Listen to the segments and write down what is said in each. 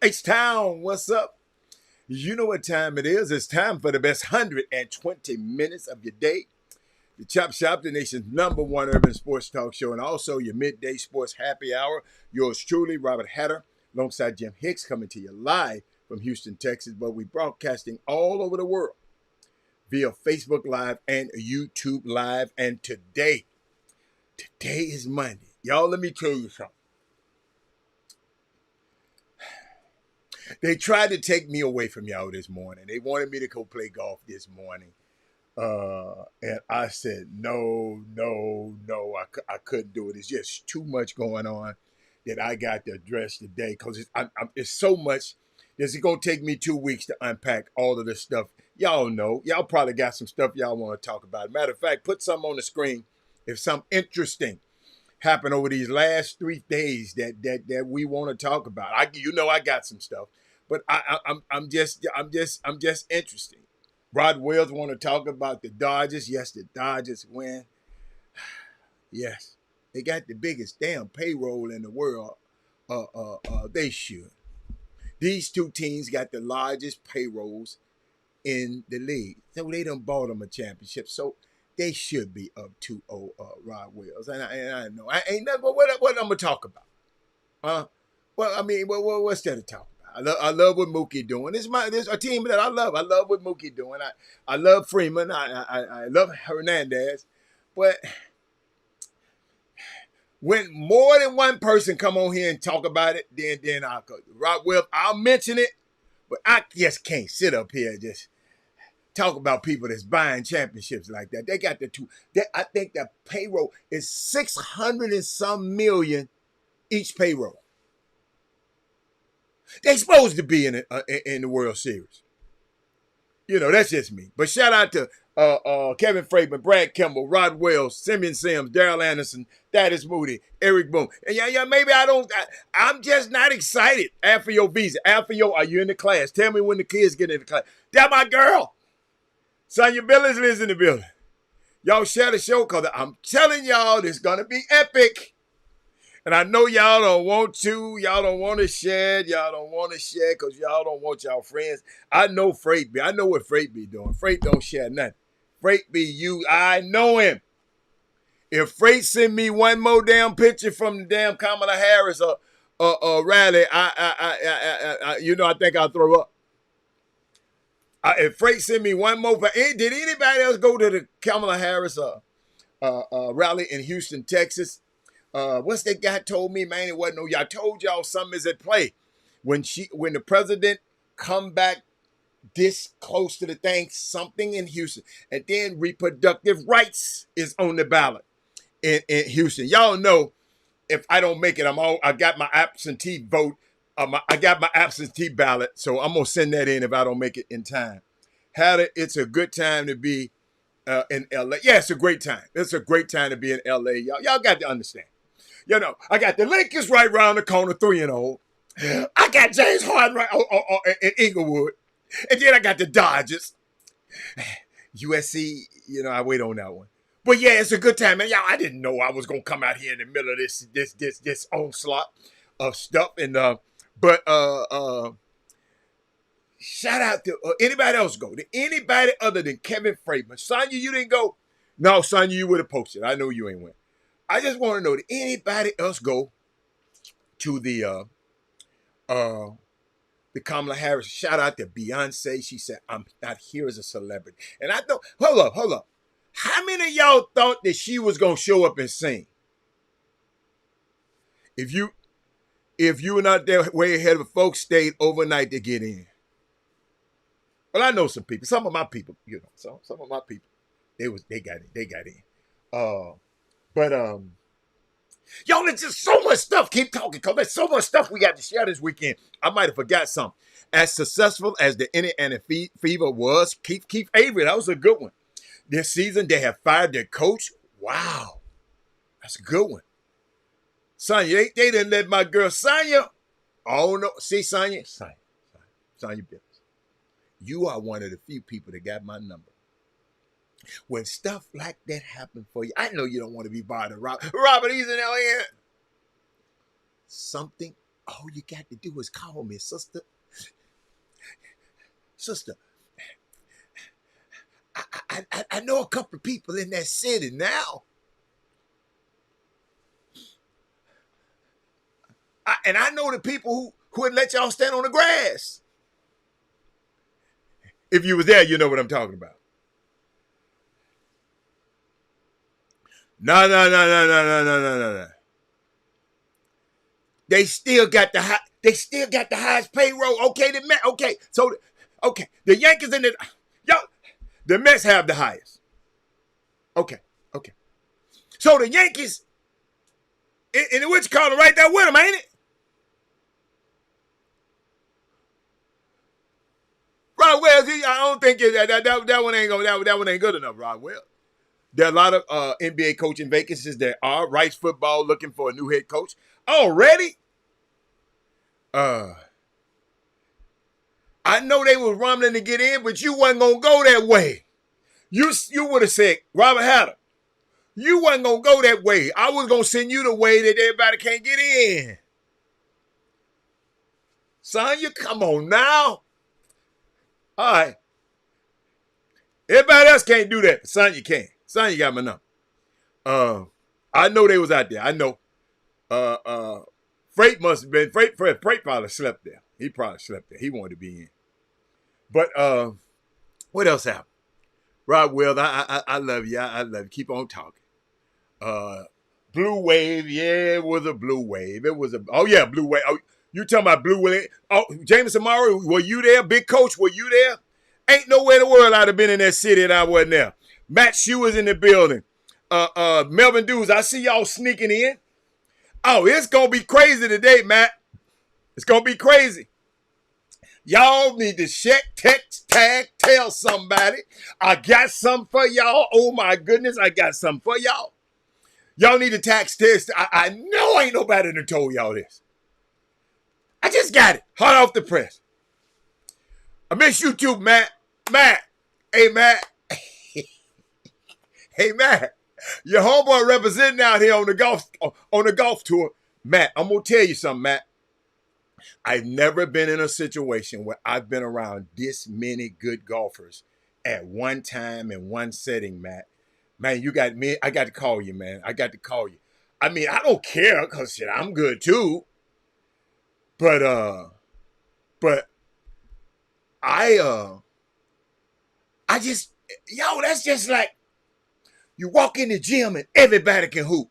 H-Town, what's up? You know what time it is. It's time for the best 120 minutes of your day. The Chop Shop, the nation's #1 urban sports talk show, and also your midday sports happy hour. Yours truly, Robert Hatter, alongside Jim Hicks, coming to you live from Houston, Texas. But we broadcasting all over the world via Facebook Live and YouTube Live. And today is Monday. Y'all, let me tell you something. They tried to take me away from y'all this morning. They wanted me to go play golf this morning. And I said, no, I couldn't do it. It's just too much going on that I got to address today because it's so much. It's going to take me 2 weeks to unpack all of this stuff. Y'all know. Y'all probably got some stuff y'all want to talk about. Matter of fact, put something on the screen if something interesting happened over these last 3 days that we want to talk about. I got some stuff, but I'm just interested. Rod Wells want to talk about the Dodgers. Yes, the Dodgers win. Yes, they got the biggest damn payroll in the world. They should. These two teams got the largest payrolls in the league, so they done bought them a championship. So they should be up 2-0, Rod Wells. And I know. I ain't never what I'm going to talk about. What's there to talk about? I love what Mookie doing. This is a team that I love. I love what Mookie doing. I love Freeman. I love Hernandez. But when more than one person come on here and talk about it, then I'll go. Rod Wells, I'll mention it. But I just can't sit up here and just talk about people that's buying championships like that. They got the two. I think the payroll is 600 and some million each payroll. They supposed to be in the World Series. You know, that's just me. But shout out to Kevin Freeman, Brad Kimball, Rod Wells, Simeon Sims, Daryl Anderson, Thaddeus Moody, Eric Boone. And maybe I'm just not excited. After your visa, are you in the class? Tell me when the kids get in the class. That my girl. Sonya Billis lives in the building. Y'all share the show because I'm telling y'all this going to be epic. And I know y'all don't want to. Y'all don't want to share. Y'all don't want to share because y'all don't want y'all friends. I know Freight B. I know what Freight B doing. Freight don't share nothing. Freight B, I know him. If Freight send me one more damn picture from the damn Kamala Harris rally, I think I'll throw up. If Freight send me one more, did anybody else go to the Kamala Harris rally in Houston, Texas? What's that guy told me, man? It wasn't I told y'all something is at play. When the president come back this close to the thing, something in Houston. And then reproductive rights is on the ballot in Houston. Y'all know if I don't make it, I got my absentee vote. I got my absentee ballot, so I'm going to send that in if I don't make it in time. It's a good time to be in L.A. Yeah, it's a great time. It's a great time to be in L.A. Y'all got to understand. I got the Lakers right around the corner, 3-0. I got James Harden right in Inglewood. And then I got the Dodgers. USC, I wait on that one. But yeah, it's a good time, man. Y'all, I didn't know I was going to come out here in the middle of this onslaught of stuff. And shout out to anybody else go. Did anybody other than Kevin Freeman? Sonya, you didn't go? No, Sonya, you would have posted. I know you ain't went. I just want to know, did anybody else go to the Kamala Harris? Shout out to Beyonce. She said, I'm not here as a celebrity. And I thought, hold up. How many of y'all thought that she was going to show up and sing? If you were not there way ahead of folks, stayed overnight to get in. Well, I know some people. Some of my people, some of my people, they got in. But y'all, there's just so much stuff. Keep talking, because there's so much stuff we got to share this weekend. I might have forgot something. As successful as the Indiana Fever was, Keith Avery, that was a good one. This season, they have fired their coach. Wow. That's a good one. Sonya, they didn't let my girl Sonya. Oh, no. See, Sonya Billis. You are one of the few people that got my number. When stuff like that happen for you, I know you don't want to be bothered. Robert, he's in LA. Something All you got to do is call me, sister. Sister, I know a couple of people in that city now. And I know the people who would let y'all stand on the grass. If you was there, you know what I'm talking about. No, no, no, no, no, no, no, no, no, no. They still got the high. They still got the highest payroll. Okay, the Mets. Okay, so okay, the Yankees and the Mets have the highest. Okay, okay. So the Yankees, in the what you call it, right there with them, ain't it? Rod Wells, I don't think that one ain't gonna that one ain't good enough. Rod Wells. There are a lot of NBA coaching vacancies. There are Rice football looking for a new head coach already. I know they was rumbling to get in, but you wasn't gonna go that way. You would have said, Robert Hatter, you wasn't gonna go that way. I was gonna send you the way that everybody can't get in. Son, you come on now. All right. Everybody else can't do that. Son, you can. Son, you got my number. I know they was out there. I know. Freight must have been Freight probably slept there. He probably slept there. He wanted to be in. But what else happened? Rod Wells, I love you. I love you. Keep on talking. Blue wave, yeah, it was a blue wave. It was blue wave. Oh, you talking about blue wave? Oh, James Amari, were you there? Big coach, were you there? Ain't nowhere in the world I'd have been in that city and I wasn't there. Matt Shue was in the building. Melvin Dews, I see y'all sneaking in. Oh, it's gonna be crazy today, Matt. It's gonna be crazy. Y'all need to check, text, tag, tell somebody. I got something for y'all. Oh my goodness, I got something for y'all. Y'all need to text this. I know ain't nobody that told y'all this. I just got it. Hot off the press. I miss you too, Matt. Matt. Hey, Matt. Hey, Matt. Your homeboy representing out here on the golf tour. Matt, I'm gonna tell you something, Matt. I've never been in a situation where I've been around this many good golfers at one time in one setting, Matt. Man, you got me. I got to call you, man. I got to call you. I mean, I don't care because shit, I'm good too. But I just, that's just like you walk in the gym and everybody can hoop.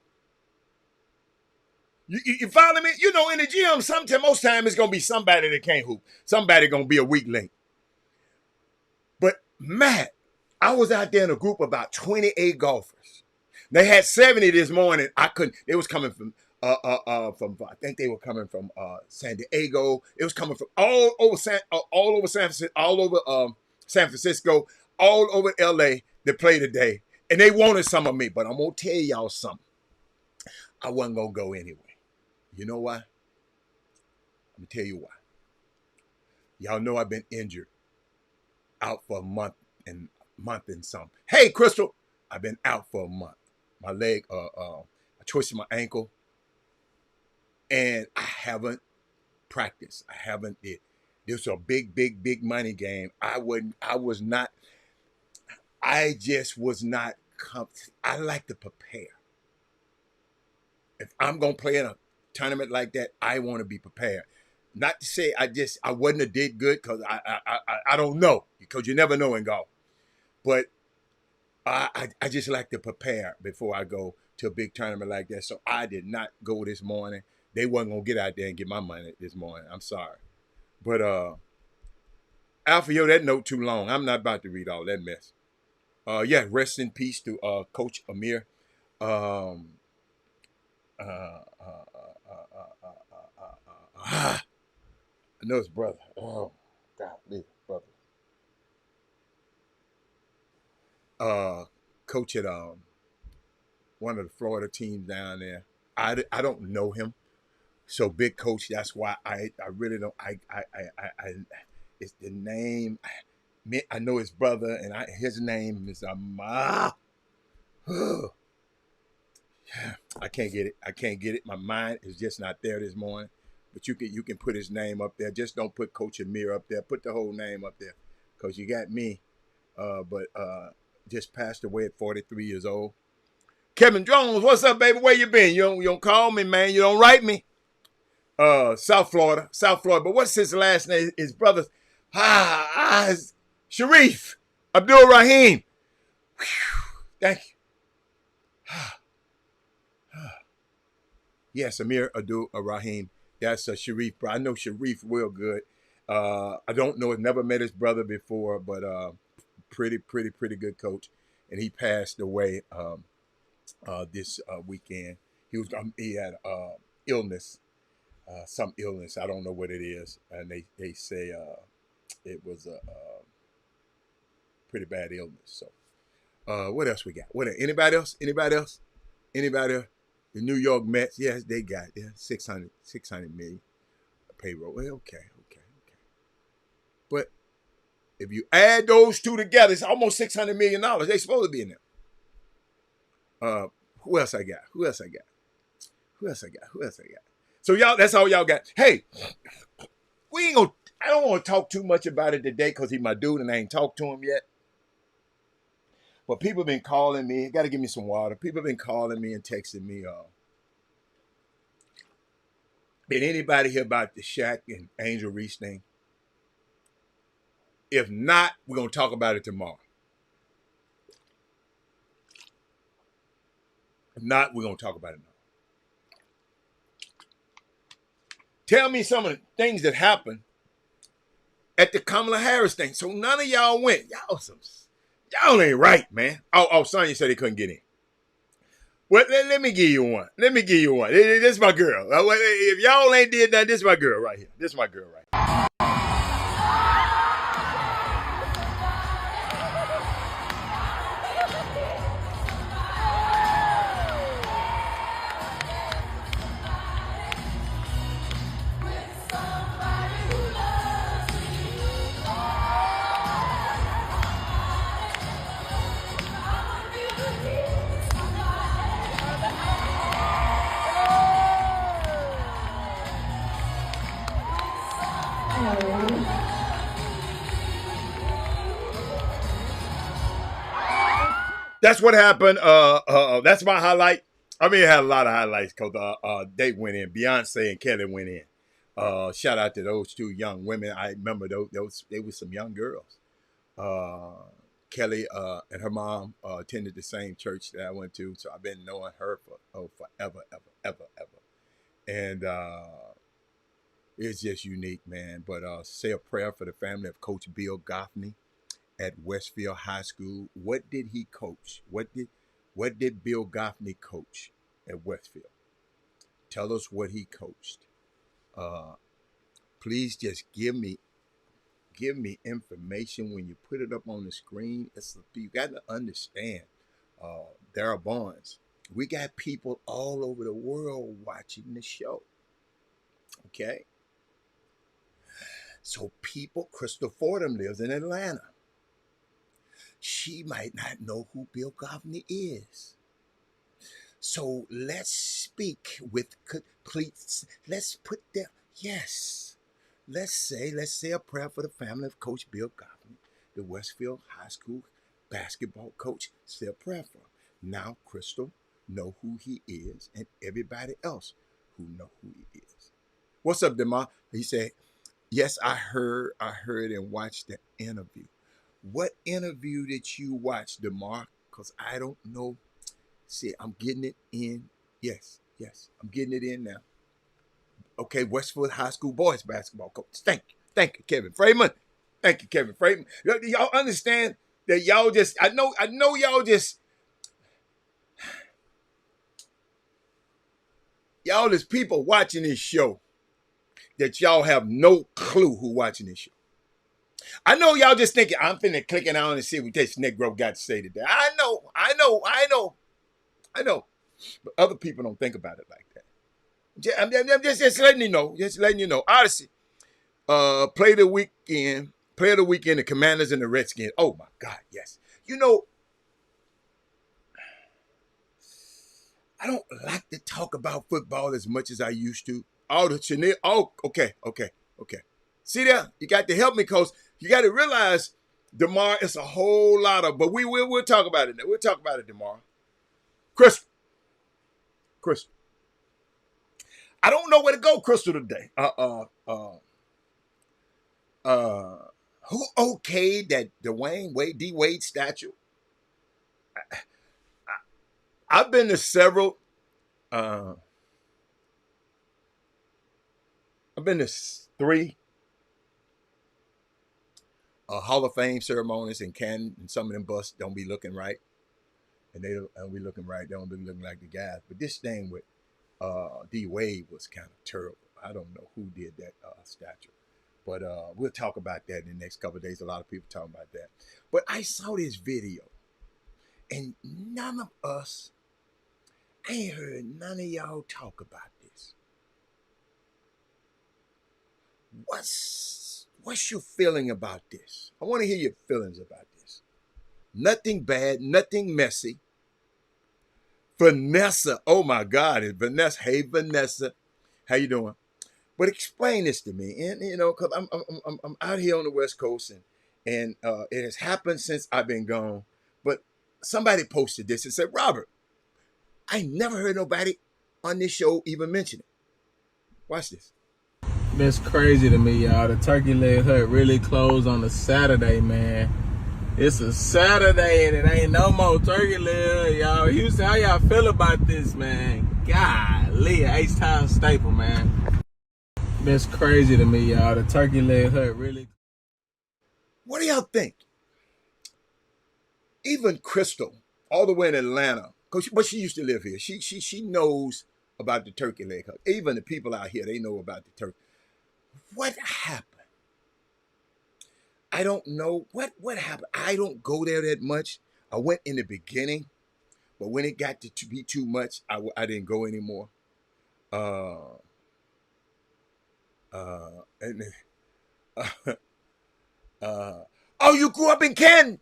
You follow me? You know, in the gym, most time it's gonna be somebody that can't hoop. Somebody gonna be a weak link. But Matt, I was out there in a group of about 28 golfers. They had 70 this morning. I couldn't. It was coming from I think they were coming from San Diego. It was coming from all over San Francisco, all over LA. They played today, and they wanted some of me. But I'm gonna tell y'all something. I wasn't gonna go anyway. You know why? Let me tell you why. Y'all know I've been injured, out for a month and something. Hey, Crystal, I've been out for a month. My leg, I twisted my ankle, and I haven't practiced. I haven't did. This was a big money game. I just was not comfortable. I like to prepare. If I'm gonna play in a tournament like that, I want to be prepared. Not to say I wouldn't have did good because I don't know, because you never know in golf. But I just like to prepare before I go to a big tournament like that. So I did not go this morning. They wasn't gonna get out there and get my money this morning. I'm sorry. But Alfio, that note too long. I'm not about to read all that mess. Rest in peace to Coach Amir. I know his brother. Oh, God, his brother. Coach at one of the Florida teams down there. I don't know him, so big coach. That's why I really don't. I it's the name. I know his brother, and his name is I can't get it. My mind is just not there this morning. But you can put his name up there. Just don't put Coach Amir up there. Put the whole name up there, because you got me. But just passed away at 43 years old. Kevin Jones, what's up, baby? Where you been? You don't call me, man. You don't write me. South Florida. But what's his last name? His brother, Sharif Abdul Rahim. Thank you. Yes, Amir Abdul Rahim. That's Sharif. I know Sharif real good. I don't know. Never met his brother before, but pretty good coach. And he passed away this weekend. He had illness, some illness. I don't know what it is, and they say it was a pretty bad illness. So, what else we got? Anybody else? The New York Mets, yes, they got 600 million payroll. Well, okay. But if you add those two together, it's almost $600 million. They supposed to be in there. Who else I got? So y'all, that's all y'all got. Hey, I don't want to talk too much about it today because he's my dude and I ain't talked to him yet. But people have been calling me. Got to give me some water. People have been calling me and texting me. Did anybody hear about the Shaq and Angel Reese thing? If not, we're going to talk about it tomorrow. If not, we're going to talk about it now. Tell me some of the things that happened at the Kamala Harris thing. So none of y'all went. Y'all ain't right, man. Sonya said they couldn't get in. Well, let me give you one. This is my girl. If y'all ain't did that, this is my girl right here. That's what happened. That's my highlight. I mean, it had a lot of highlights because they went in. Beyonce and Kelly went in. Shout out to those two young women. I remember those they were some young girls. Kelly and her mom attended the same church that I went to, so I've been knowing her for forever. And it's just unique, man. But say a prayer for the family of Coach Bill Goffney at Westfield High School. What did he coach? What did Bill Goffney coach at Westfield? Tell us what he coached. Please just give me information when you put it up on the screen. You got to understand, Darryl Barnes. We got people all over the world watching the show. Okay? So Crystal Fordham lives in Atlanta. She might not know who Bill Goffney is. So let's speak with complete, let's say a prayer for the family of Coach Bill Goffney, the Westfield High School basketball coach. Say a prayer for him. Now Crystal know who he is, and everybody else who know who he is. What's up, Demar? He said, yes, I heard and watched the interview. What interview did you watch, DeMar? Because I don't know. See, I'm getting it in. Yes, I'm getting it in now. Okay, Westfield High School boys basketball coach. Thank you, Kevin Freeman. Y'all understand that y'all just, I know y'all just, y'all is people watching this show that y'all have no clue who watching this show. I know y'all just thinking, I'm finna clicking on and see what this Negro got to say today. I know. But other people don't think about it like that. I'm just letting you know. Odyssey, play of the weekend, the Commanders and the Redskins. Oh my God, yes. You know, I don't like to talk about football as much as I used to All the Chanel. Oh, okay. See there? You got to help me, Coach. You got to realize, DeMar, it's a whole lot of, but we'll talk about it now. We'll talk about it tomorrow. Crystal. I don't know where to go, Crystal, today. Who okayed that D Wade statue? I've been to several. I've been to 3 Hall of Fame ceremonies in Canton, and some of them busts don't be looking right, and they don't be looking right. They don't be looking like the guys. But this thing with D Wade was kind of terrible. I don't know who did that statue, but we'll talk about that in the next couple of days. A lot of people talking about that. But I saw this video, and none of us, I ain't heard none of y'all talk about this. What's your feeling about this? I want to hear your feelings about this. Nothing bad, nothing messy. Vanessa, oh my God, it's Vanessa. Hey, Vanessa, how you doing? But explain this to me, and because I'm out here on the West Coast, and it has happened since I've been gone. But somebody posted this and said, Robert, I never heard nobody on this show even mention it. Watch this. That's crazy to me, y'all. The Turkey Leg Hut really closed on a Saturday, man. It's a Saturday and it ain't no more turkey leg, y'all. Houston, how y'all feel about this, man? Golly, H-Town staple, man. That's crazy to me, y'all. The Turkey Leg Hut really. What do y'all think? Even Crystal, all the way in Atlanta, but she used to live here. She knows about the Turkey Leg Hut. Even the people out here, they know about the turkey. What happened? I don't know. What happened? I don't go there that much. I went in the beginning, but when it got to be too much, I didn't go anymore. Oh, you grew up in Canton.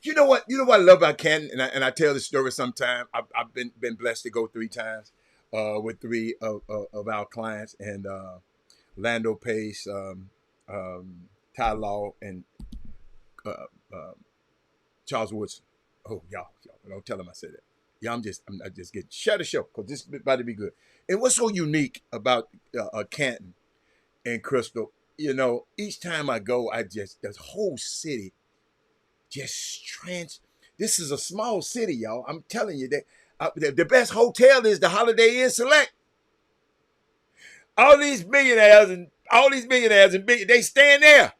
You know what? You know what I love about Canton, and I tell this story sometime. I've been blessed to go 3 times with 3 of our clients, and Lando Pace, Ty Law, and Charles Woodson. Oh, y'all, don't tell them I said that. Yeah, I'm just getting shut the show because this is about to be good. And what's so unique about Canton and Crystal? Each time I go, the whole city this is a small city, y'all. I'm telling you that the best hotel is the Holiday Inn Select. All these millionaires and they stand there.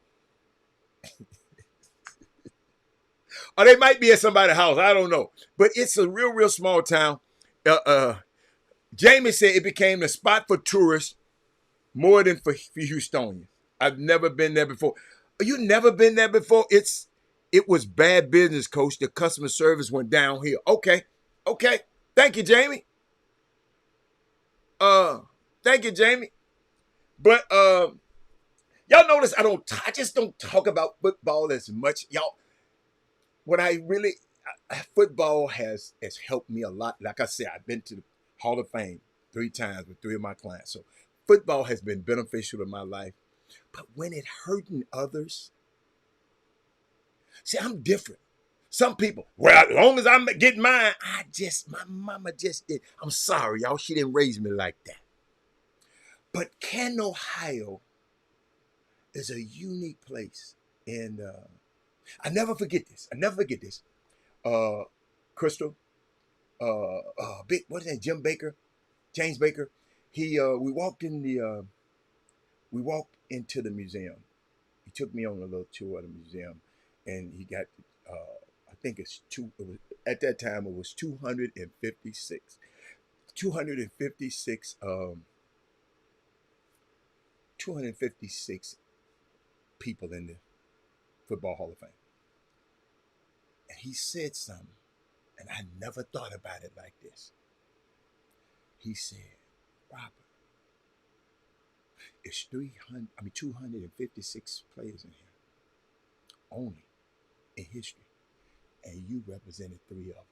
Or they might be at somebody's house. I don't know. But it's a real small town. Jamie said it became the spot for tourists more than for Houstonians. I've never been there before. You never been there before? It was bad business, Coach. The customer service went downhill. Okay. Thank you, Jamie. Thank you, Jamie. But y'all notice I just don't talk about football as much. Y'all, what I really football has helped me a lot. Like I said, I've been to the Hall of Fame 3 times with 3 of my clients. So football has been beneficial in my life. But when it hurting others, see, I'm different. Some people, well, as long as I'm getting mine, my mama just did. I'm sorry, y'all. She didn't raise me like that. But Canton, Ohio is a unique place. And I never forget this. Crystal, what's his name? James Baker. We walked into the museum. He took me on a little tour of the museum, and he got, I think at that time it was 256 people in the Football Hall of Fame. And he said something, and I never thought about it like this. He said, Robert, it's 256 players in here, only in history, and you represented 3 of them.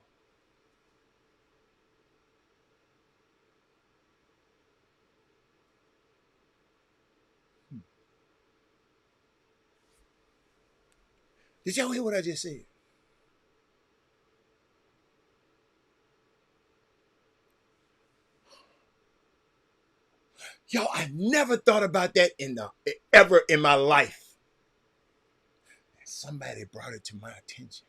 Did y'all hear what I just said? Y'all, I never thought about that ever in my life. Somebody brought it to my attention.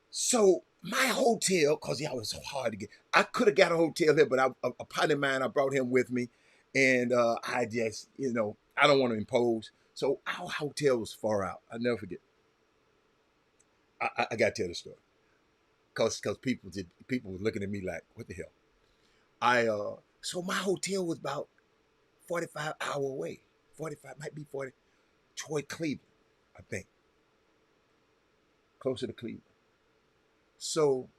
So my hotel, because y'all was so hard to get, I could have got a hotel here, but a partner of mine, I brought him with me, and I just, I don't want to impose. So our hotel was far out. I'll never forget. I got to tell the story, because people was looking at me like, what the hell? So my hotel was about 45 hour away. 45, might be 40, toward Cleveland, I think. Closer to Cleveland. So,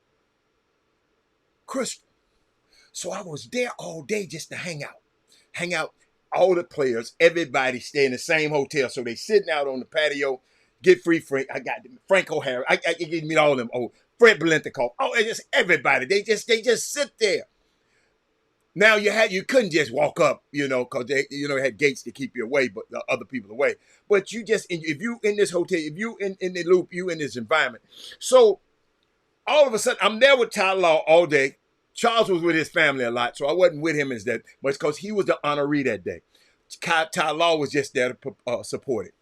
Crystal. So I was there all day just to hang out. Hang out, all the players, everybody stay in the same hotel. So they sitting out on the patio, get free Frank. I got Frank O'Hara. I get meet all of them. Oh, Fred Belentikov. Oh, it's just everybody. They just sit there. Now you couldn't just walk up, because they had gates to keep you away, but the other people away. But you just, if you in this hotel, if you in the loop, you in this environment. So all of a sudden, I'm there with Ty Law all day. Charles was with his family a lot, so I wasn't with him as that much because he was the honoree that day. Ty Law was just there to support it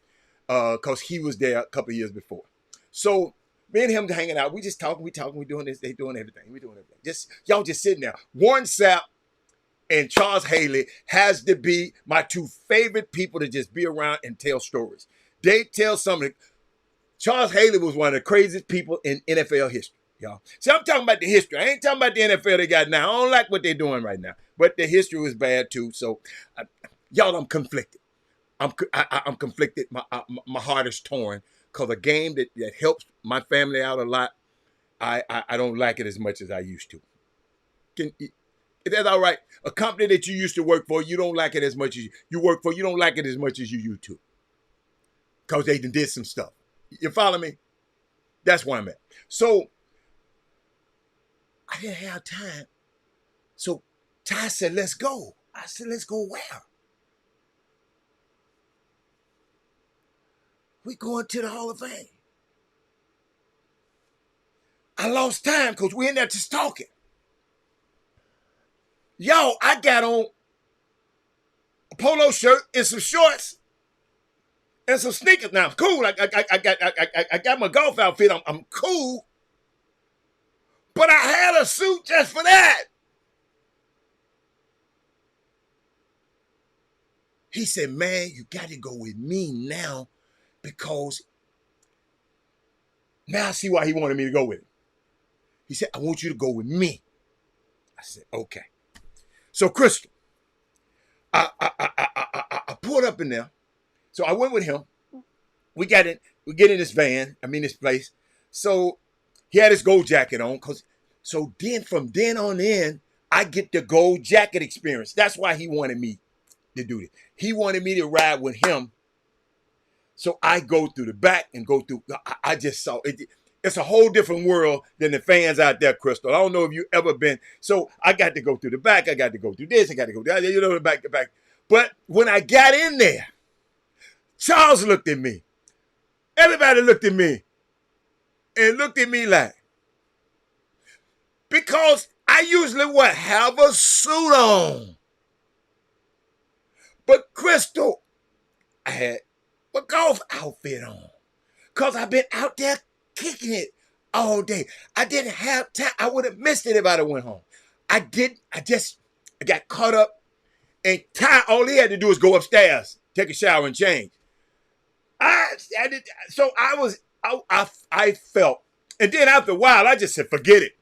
because he was there a couple of years before. So me and him hanging out, we just talking, we doing this, they doing everything, we doing everything. Just y'all just sitting there. Warren Sapp and Charles Haley has to be my two favorite people to just be around and tell stories. They tell something. Charles Haley was one of the craziest people in NFL history, y'all. See, I'm talking about the history. I ain't talking about the NFL they got now. I don't like what they're doing right now. But the history was bad too. So, y'all, I'm conflicted. I'm conflicted. My heart is torn because a game that helps my family out a lot, I don't like it as much as I used to. Is that all right? A company that you used to work for, you don't like it as much as you work for. You don't like it as much as you used to because they did some stuff. You follow me? That's where I'm at. So I didn't have time. So Ty said, let's go. I said, let's go where? We going to the Hall of Fame. I lost time because we in there just talking. Yo, I got on a polo shirt and some shorts and some sneakers. Now I'm cool. I got my golf outfit. I'm cool. But I had a suit just for that. He said, man, you got to go with me now because now I see why he wanted me to go with him. He said, I want you to go with me. I said, okay. So Crystal, I pulled up in there. So I went with him. We get in this van. This place. So he had his gold jacket on. So then from then on in, I get the gold jacket experience. That's why he wanted me to do this. He wanted me to ride with him. So I go through the back and go through. I just saw it. It's a whole different world than the fans out there, Crystal. I don't know if you've ever been. So I got to go through the back. I got to go through this. I got to go down there. The back, the back. But when I got in there, Charles looked at me. Everybody looked at me and looked at me like, because I usually have a suit on. But Crystal, I had a golf outfit on because I've been out there kicking it all day. I didn't have time. I would have missed it if I'd have went home. I got caught up, and Ty, all he had to do was go upstairs, take a shower, and change. I did. So I felt, and then after a while, I just said, forget it.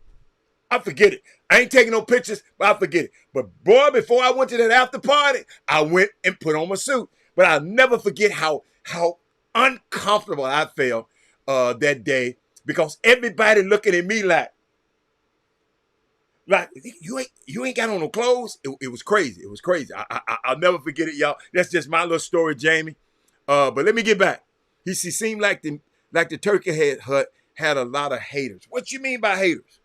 I forget it. I ain't taking no pictures, but I forget it. But boy, before I went to that after party, I went and put on my suit. But I'll never forget how uncomfortable I felt that day because everybody looking at me like you ain't got on no clothes. It was crazy. It was crazy. I'll never forget it, y'all. That's just my little story, Jamie. But let me get back. He seemed like the turkey head hut had a lot of haters. What you mean by haters?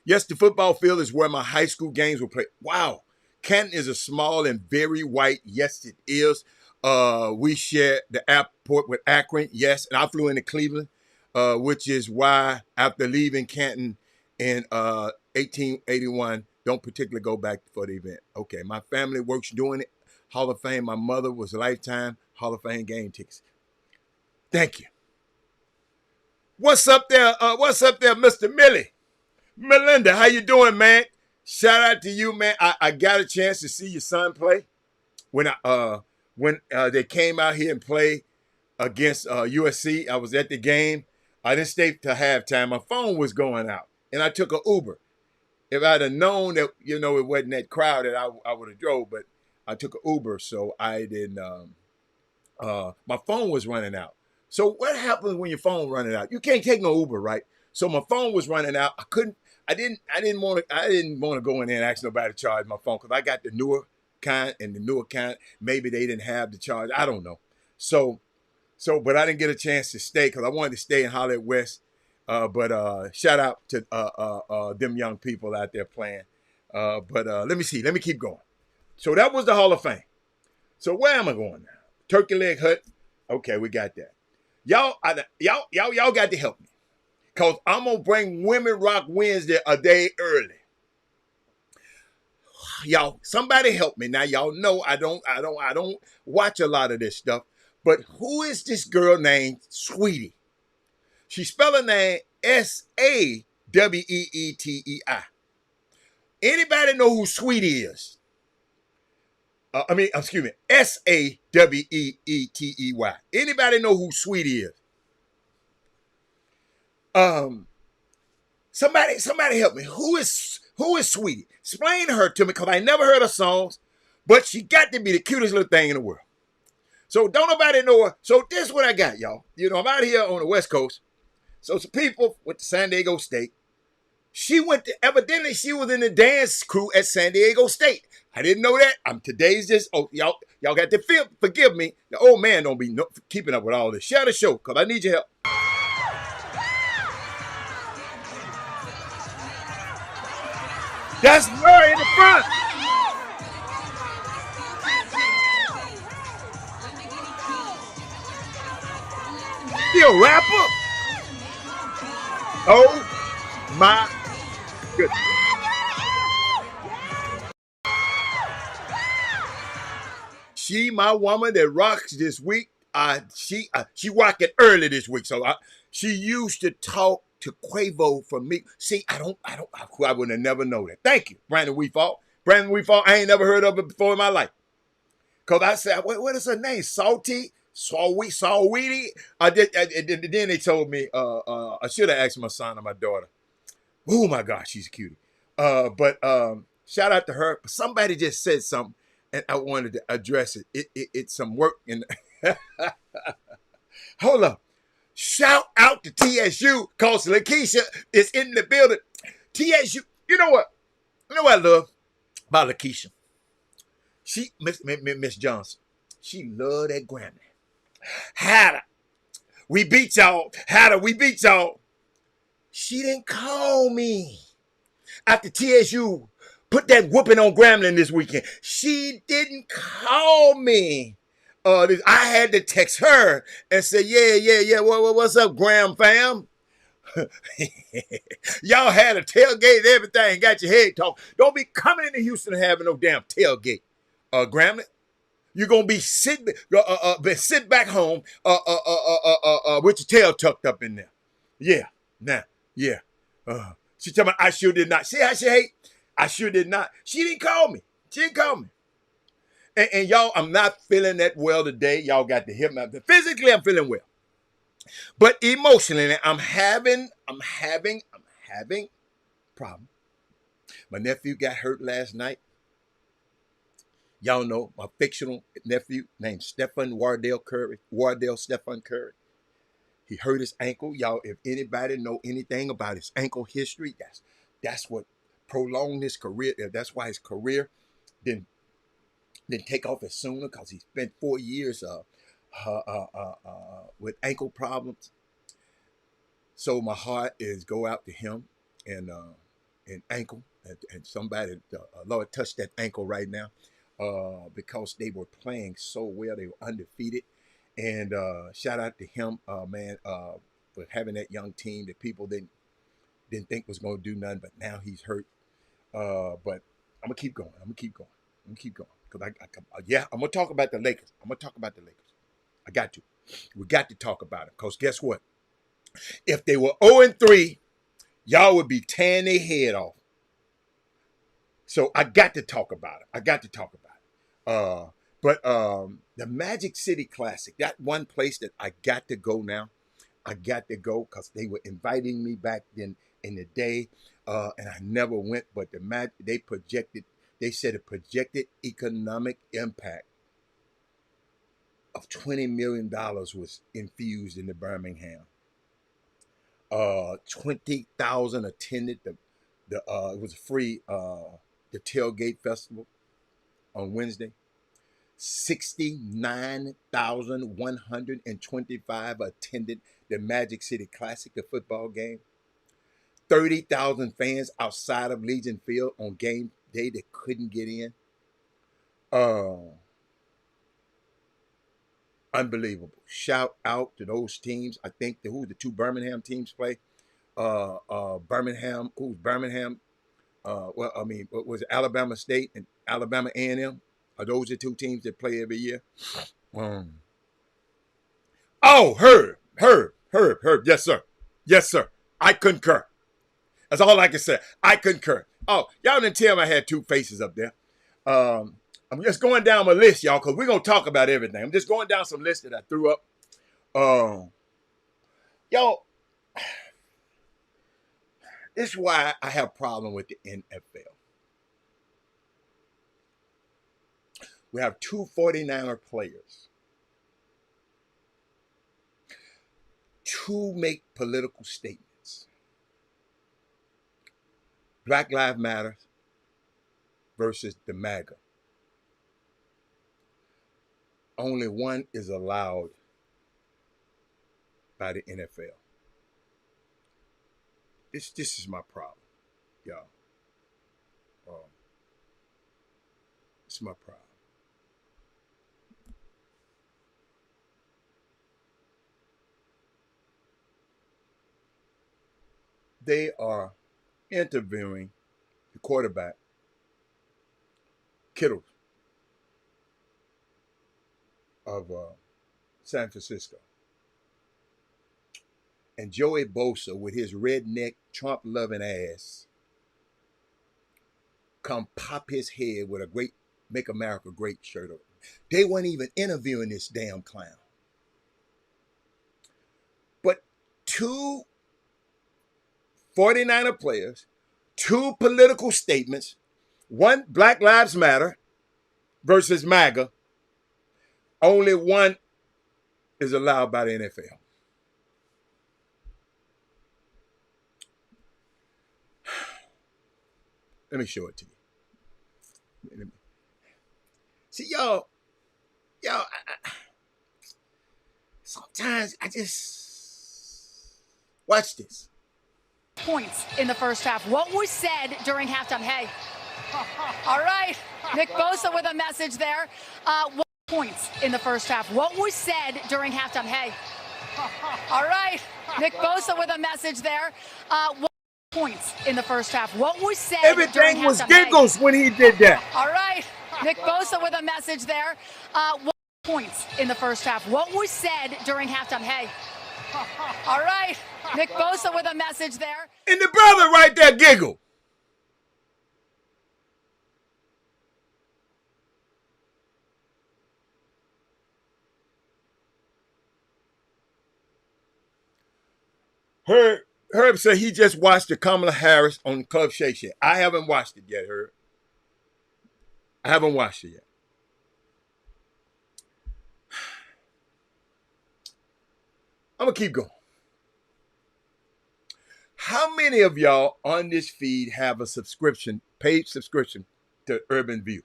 Yes, the football field is where my high school games were played. Wow. Canton is a small and very white. Yes, it is. We shared the airport with Akron, yes, and I flew into Cleveland, which is why after leaving Canton in 1881, don't particularly go back for the event. Okay, my family works doing it. Hall of Fame. My mother was a lifetime Hall of Fame game tickets. Thank you. What's up there? What's up there, Mr. Millie? Melinda, how you doing, man? Shout out to you, man. I got a chance to see your son play when they came out here and played against USC. I was at the game. I didn't stay to halftime. My phone was going out, and I took an Uber. If I'd have known that it wasn't that crowded, I would have drove. But I took an Uber, so I didn't. My phone was running out. So what happens when your phone running out? You can't take no Uber, right? So my phone was running out. I didn't want to go in there and ask nobody to charge my phone because I got the newer kind, and the newer kind maybe they didn't have the charge. I don't know. So but I didn't get a chance to stay because I wanted to stay in Hollywood West. But shout out to them young people out there playing. But let me see. Let me keep going. So that was the Hall of Fame. So where am I going now? Turkey Leg Hut. Okay, we got that. Y'all got to help me. Cause I'm gonna bring Women Rock Wednesday a day early. Y'all, somebody help me. Now, y'all know I don't watch a lot of this stuff. But who is this girl named Sweetie? She spelled her name Saweetei. Anybody know who Sweetie is? Excuse me, Saweetey. Anybody know who Sweetie is? Somebody help me. Who is Sweetie? Explain her to me because I never heard her songs, but she got to be the cutest little thing in the world. So don't nobody know her. So this is what I got, y'all. I'm out here on the West Coast. So some people went to San Diego State. Evidently she was in the dance crew at San Diego State. I didn't know that. Y'all got to forgive me. The old man don't be keeping up with all this. Share the show because I need your help. That's her in the front. She a rapper? Oh my goodness. She my woman that rocks this week. She rocking early this week. So she used to talk to Quavo for me. See, I would have never known that. Thank you, Brandon Weefall. Brandon Weefall, I ain't never heard of it before in my life. Because I said, what is her name? Salty? Saweetie? Then they told me, I should have asked my son or my daughter. Oh my gosh, she's a cutie. But shout out to her. Somebody just said something, and I wanted to address it. It's some work in. Hold up. Shout out to TSU because Lakeisha is in the building. TSU, you know what? You know what I love about Lakeisha? She, Miss Johnson, she loved that Grammy. Hatter, we beat y'all. Hatter, we beat y'all. She didn't call me after TSU put that whooping on Grambling this weekend. She didn't call me. I had to text her and say, yeah. What's up, Graham fam? Y'all had a tailgate and everything, got your head talk. Don't be coming into Houston and having no damn tailgate, Grambling. You're gonna be sit back home, with your tail tucked up in there. Yeah, yeah. She told me I sure did not. See how she hate? I sure did not. She didn't call me. And y'all, I'm not feeling that well today. Y'all got to hear me. Physically, I'm feeling well. But emotionally, I'm having problem. My nephew got hurt last night. Y'all know my fictional nephew named Wardell Stephen Curry. He hurt his ankle. Y'all, if anybody know anything about his ankle history, that's what prolonged his career. That's why his career didn't take off as sooner because he spent 4 years with ankle problems. So my heart is go out to him and ankle and somebody, Lord, touch that ankle right now. because they were playing so well. They were undefeated. And shout out to him, man, for having that young team that people didn't think was going to do nothing, but now he's hurt. But I'm gonna keep going. I'm gonna keep going. I'm gonna keep going because yeah, I'm gonna talk about the Lakers. I'm gonna talk about the Lakers. I got to. We got to talk about it because guess what? If they were 0-3, y'all would be tearing their head off. So I got to talk about it. I got to talk about it. But the Magic City Classic, that one place that I got to go now. I got to go because they were inviting me back then in the day, and I never went. But they said a projected economic impact of $20 million was infused into Birmingham. 20,000 attended the it was a free the tailgate festival on Wednesday. 69,125 attended the Magic City Classic, the football game. 30,000 fans outside of Legion Field on game day that couldn't get in. Unbelievable. Shout out to those teams. I think who the two Birmingham teams play? Birmingham. Who's Birmingham? Well, I mean, what was it? Alabama State and Alabama A&M? Are those the two teams that play every year? Oh, Herb. Yes, sir. Yes, sir. I concur. That's all I can say. I concur. Oh, y'all didn't tell me I had two faces up there. I'm just going down my list, y'all, because we're going to talk about everything. I'm just going down some lists that I threw up. Y'all, this is why I have a problem with the NFL. We have two 49er players. Two make political statements. Black Lives Matter versus the MAGA. Only one is allowed by the NFL. This is my problem, y'all. It's my problem. They are interviewing the quarterback, Kittle, of San Francisco. And Joey Bosa, with his redneck, Trump-loving ass, come pop his head with a great Make America Great shirt on. They weren't even interviewing this damn clown. But two 49er players, two political statements, one Black Lives Matter versus MAGA, only one is allowed by the NFL. Let me show it to you. See, y'all, sometimes I just watch this. Points in the first half. What was said during halftime? Hey, all right, Nick Bosa with a message there. What points in the first half? What was said during halftime? Hey, all right, Nick Bosa with a message there. What points in the first half? What was said? Everything was halftime? giggles when he did that. All right, Nick Bosa with a message there. What points in the first half? What was said during halftime? Hey, all right, Nick Bosa with a message there. And the brother right there giggled. Herb said he just watched the Kamala Harris on Club Shay Shay. I haven't watched it yet, Herb. I haven't watched it yet. I'm going to keep going. How many of y'all on this feed have a subscription, paid subscription to Urban View?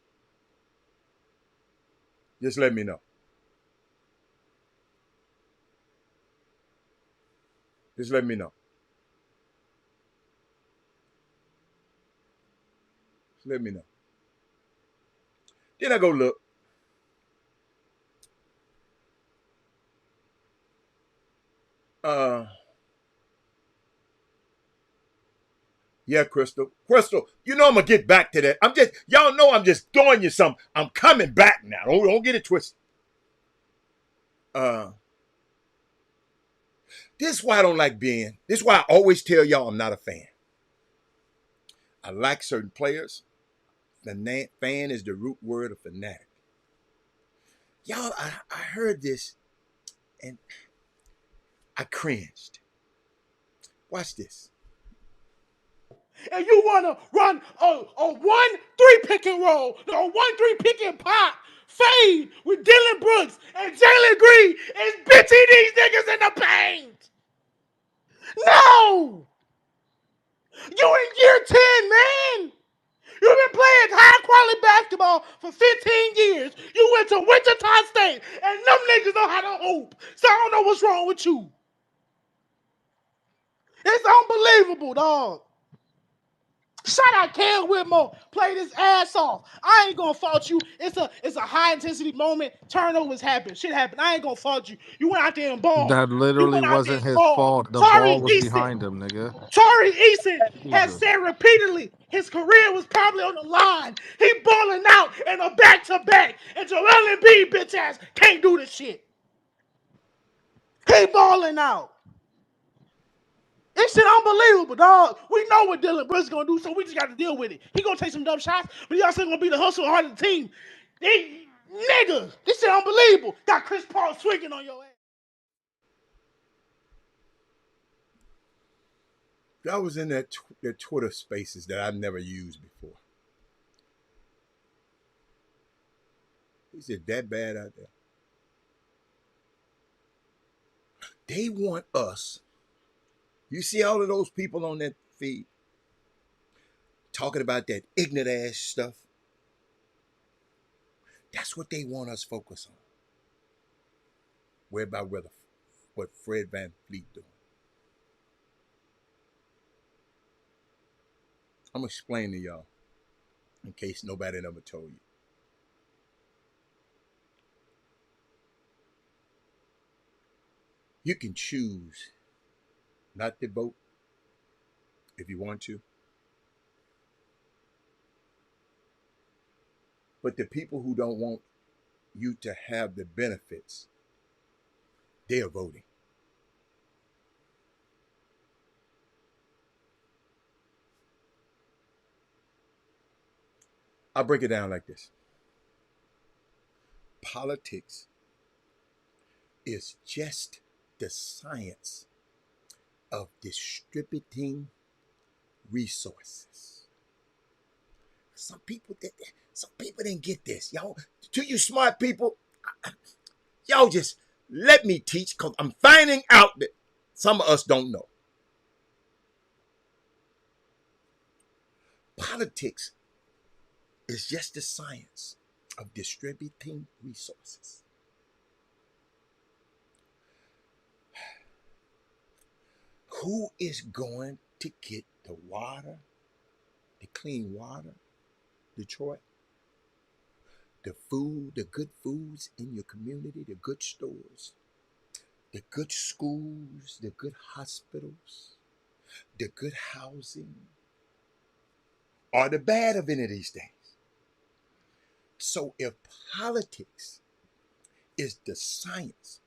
Just let me know. Just let me know. Just let me know. Then I go look. Yeah, Crystal. Crystal, you know I'm gonna get back to that. Y'all know I'm just throwing you some. I'm coming back now. Don't get it twisted. This is why I don't like being. This is why I always tell y'all I'm not a fan. I like certain players. Fan is the root word of fanatic. Y'all, I heard this and I cringed. Watch this. And you want to run a 1-3 pick and roll, a 1-3 pick and pop, fade with Dylan Brooks and Jalen Green is bitching these niggas in the paint. No! You in year 10, man. You've been playing high-quality basketball for 15 years. You went to Wichita State, and them niggas know how to hoop. So I don't know what's wrong with you. It's unbelievable, dog. Shout out Cam Whitmore. Played his ass off. I ain't gonna fault you. It's a high intensity moment. Turnovers happen. Shit happened. I ain't gonna fault you. You went out there and balled. That You literally went out there wasn't and his balled. fault. The Tari ball was Eason. behind him, nigga. Tari Eason has Jesus. said repeatedly his career was probably on the line. He balling out in a back-to-back. And Joel Embiid, bitch ass, can't do this shit. He balling out. This shit unbelievable, dog. We know what Dylan Brooks gonna do, so we just got to deal with it. He gonna take some dumb shots, but he also gonna be the hustle heart of the team. Nigga, this shit unbelievable. Got Chris Paul swinging on your ass. That was in that Twitter spaces that I've never used before. Is it that bad out there? They want us. You see all of those people on that feed talking about that ignorant ass stuff. That's what they want us focus on. Worry about what Fred Van Fleet doing. I'm gonna explain to y'all in case nobody ever told you. You can choose not to vote if you want to. But the people who don't want you to have the benefits, they are voting. I'll break it down like this. Politics is just the science of distributing resources. Some people didn't get this. Y'all, to you smart people, y'all just let me teach because I'm finding out that some of us don't know. Politics is just the science of distributing resources. Who is going to get the water, the clean water, Detroit? The food, the good foods in your community, the good stores, the good schools, the good hospitals, the good housing, or the bad of any of these things. So if politics is the science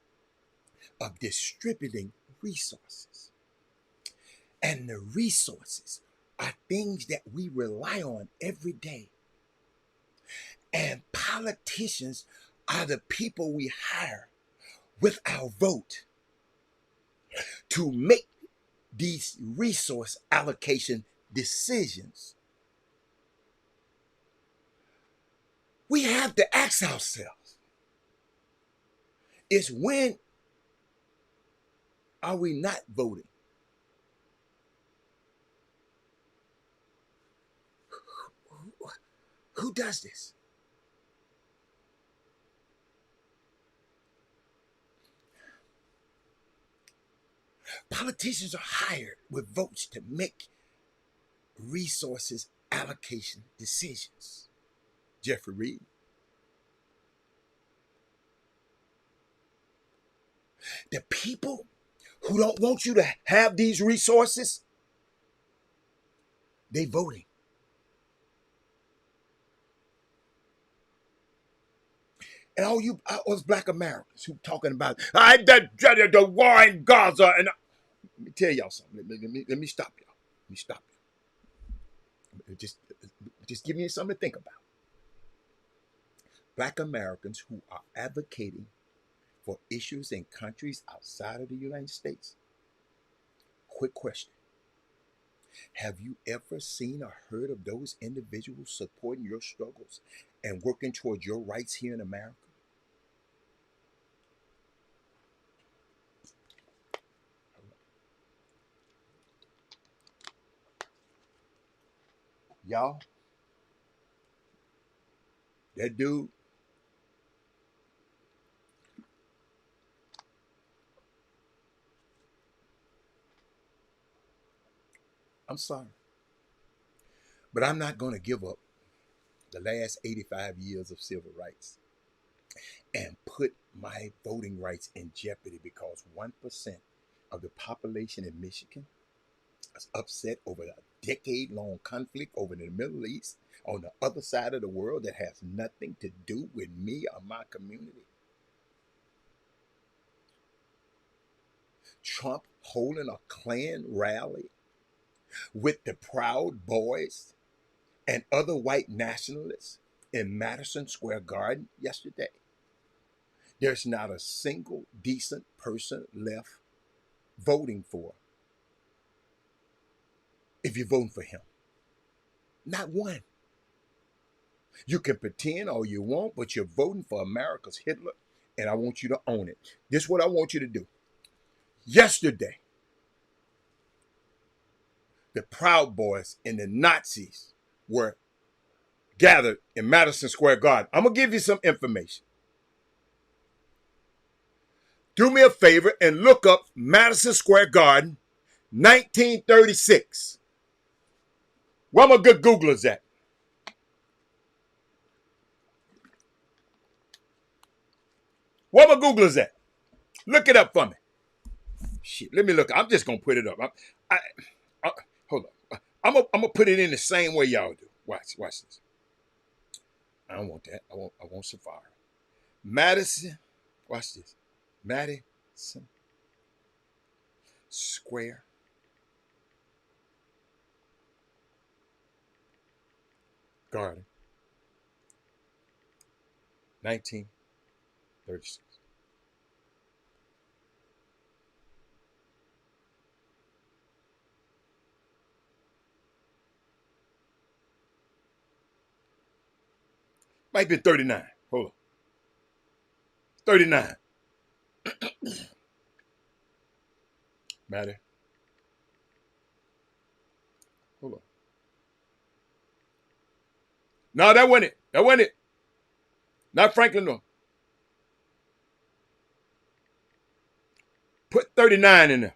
of distributing resources, and the resources are things that we rely on every day, and politicians are the people we hire with our vote to make these resource allocation decisions, we have to ask ourselves, is when are we not voting? Who does this? Politicians are hired with votes to make resources allocation decisions. Jeffrey Reed, the people who don't want you to have these resources, they voting. And all you us black Americans who talking about the war in Gaza, and let me tell y'all something. Let me stop y'all. Let me stop you. Just give me something to think about. Black Americans who are advocating for issues in countries outside of the United States. Quick question. Have you ever seen or heard of those individuals supporting your struggles and working towards your rights here in America? Y'all, that dude, I'm sorry, but I'm not going to give up the last 85 years of civil rights and put my voting rights in jeopardy because 1% of the population in Michigan is upset over a decade-long conflict over in the Middle East on the other side of the world that has nothing to do with me or my community. Trump holding a Klan rally with the Proud Boys and other white nationalists in Madison Square Garden yesterday. There's not a single decent person left voting for if you're voting for him. Not one. You can pretend all you want, but you're voting for America's Hitler, and I want you to own it. This is what I want you to do. Yesterday, the Proud Boys and the Nazis were gathered in Madison Square Garden. I'm going to give you some information. Do me a favor and look up Madison Square Garden, 1936. Where my good Googlers at? Where my Googlers at? Look it up for me. Shit, let me look. I'm just going to put it up. Hold on. I'm gonna put it in the same way y'all do. Watch this. I don't want that. I want Safari. Madison. Watch this. Madison Square Garden, 1936. Might be 39. Hold on. 39. Matter. Hold on. No, that wasn't it. That wasn't it. Not Franklin, no. Put 39 in there.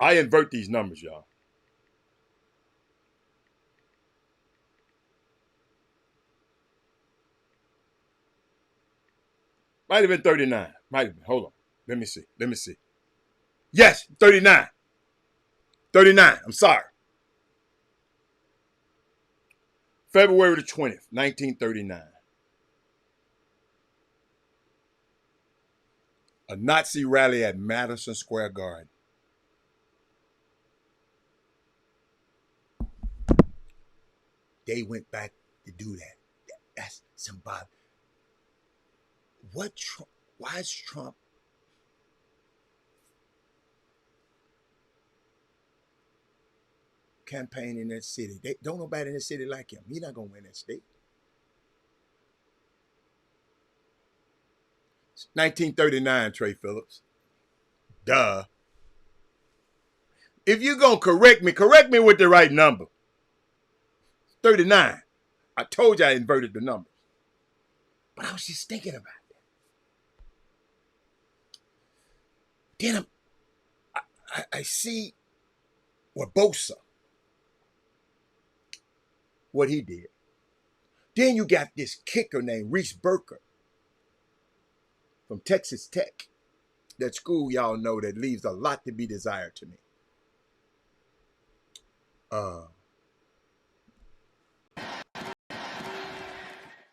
I invert these numbers, y'all. Might have been 39. Might have been. Hold on. Let me see. Yes, 39. 39. I'm sorry. February the 20th, 1939. A Nazi rally at Madison Square Garden. They went back to do that. That's symbolic. Why is Trump campaigning in that city? Don't nobody in that city like him. He's not going to win that state. It's 1939, Trey Phillips. Duh. If you're going to correct me with the right number. 39. I told you I inverted the numbers. But I was just thinking about that. Then I see what Bosa, what he did. Then you got this kicker named Reese Burkhardt from Texas Tech. That school y'all know that leaves a lot to be desired to me.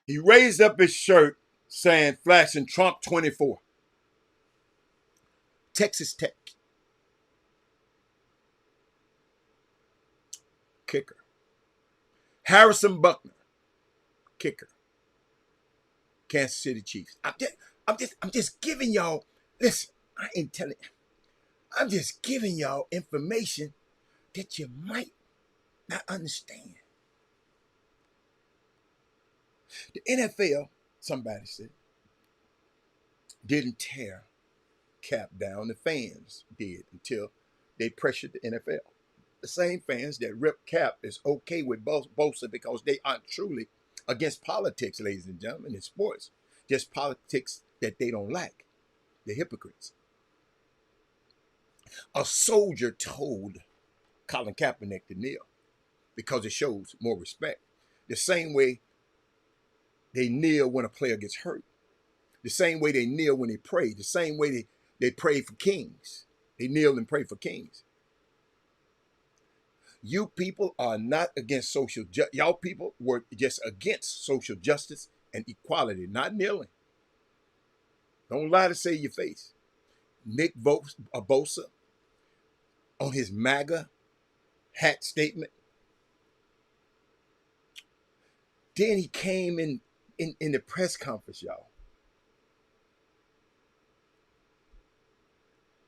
He raised up his shirt saying, flashing Trump 24. Texas Tech. Kicker. Harrison Buckner. Kicker. Kansas City Chiefs. I'm just giving y'all, listen, I ain't telling you. I'm just giving y'all information that you might not understand. The NFL, somebody said, didn't tear Cap down. The fans did until they pressured the NFL. The same fans that rip Cap is okay with Bosa because they aren't truly against politics, ladies and gentlemen, in sports. Just politics that they don't like. They're hypocrites. A soldier told Colin Kaepernick to kneel because it shows more respect. The same way they kneel when a player gets hurt. The same way they kneel when they pray. The same way they pray for kings. They kneel and pray for kings. You people are not against social justice. Y'all people were just against social justice and equality, not kneeling. Don't lie to save your face. Nick Bosa, on his MAGA hat statement, then he came in the press conference, y'all.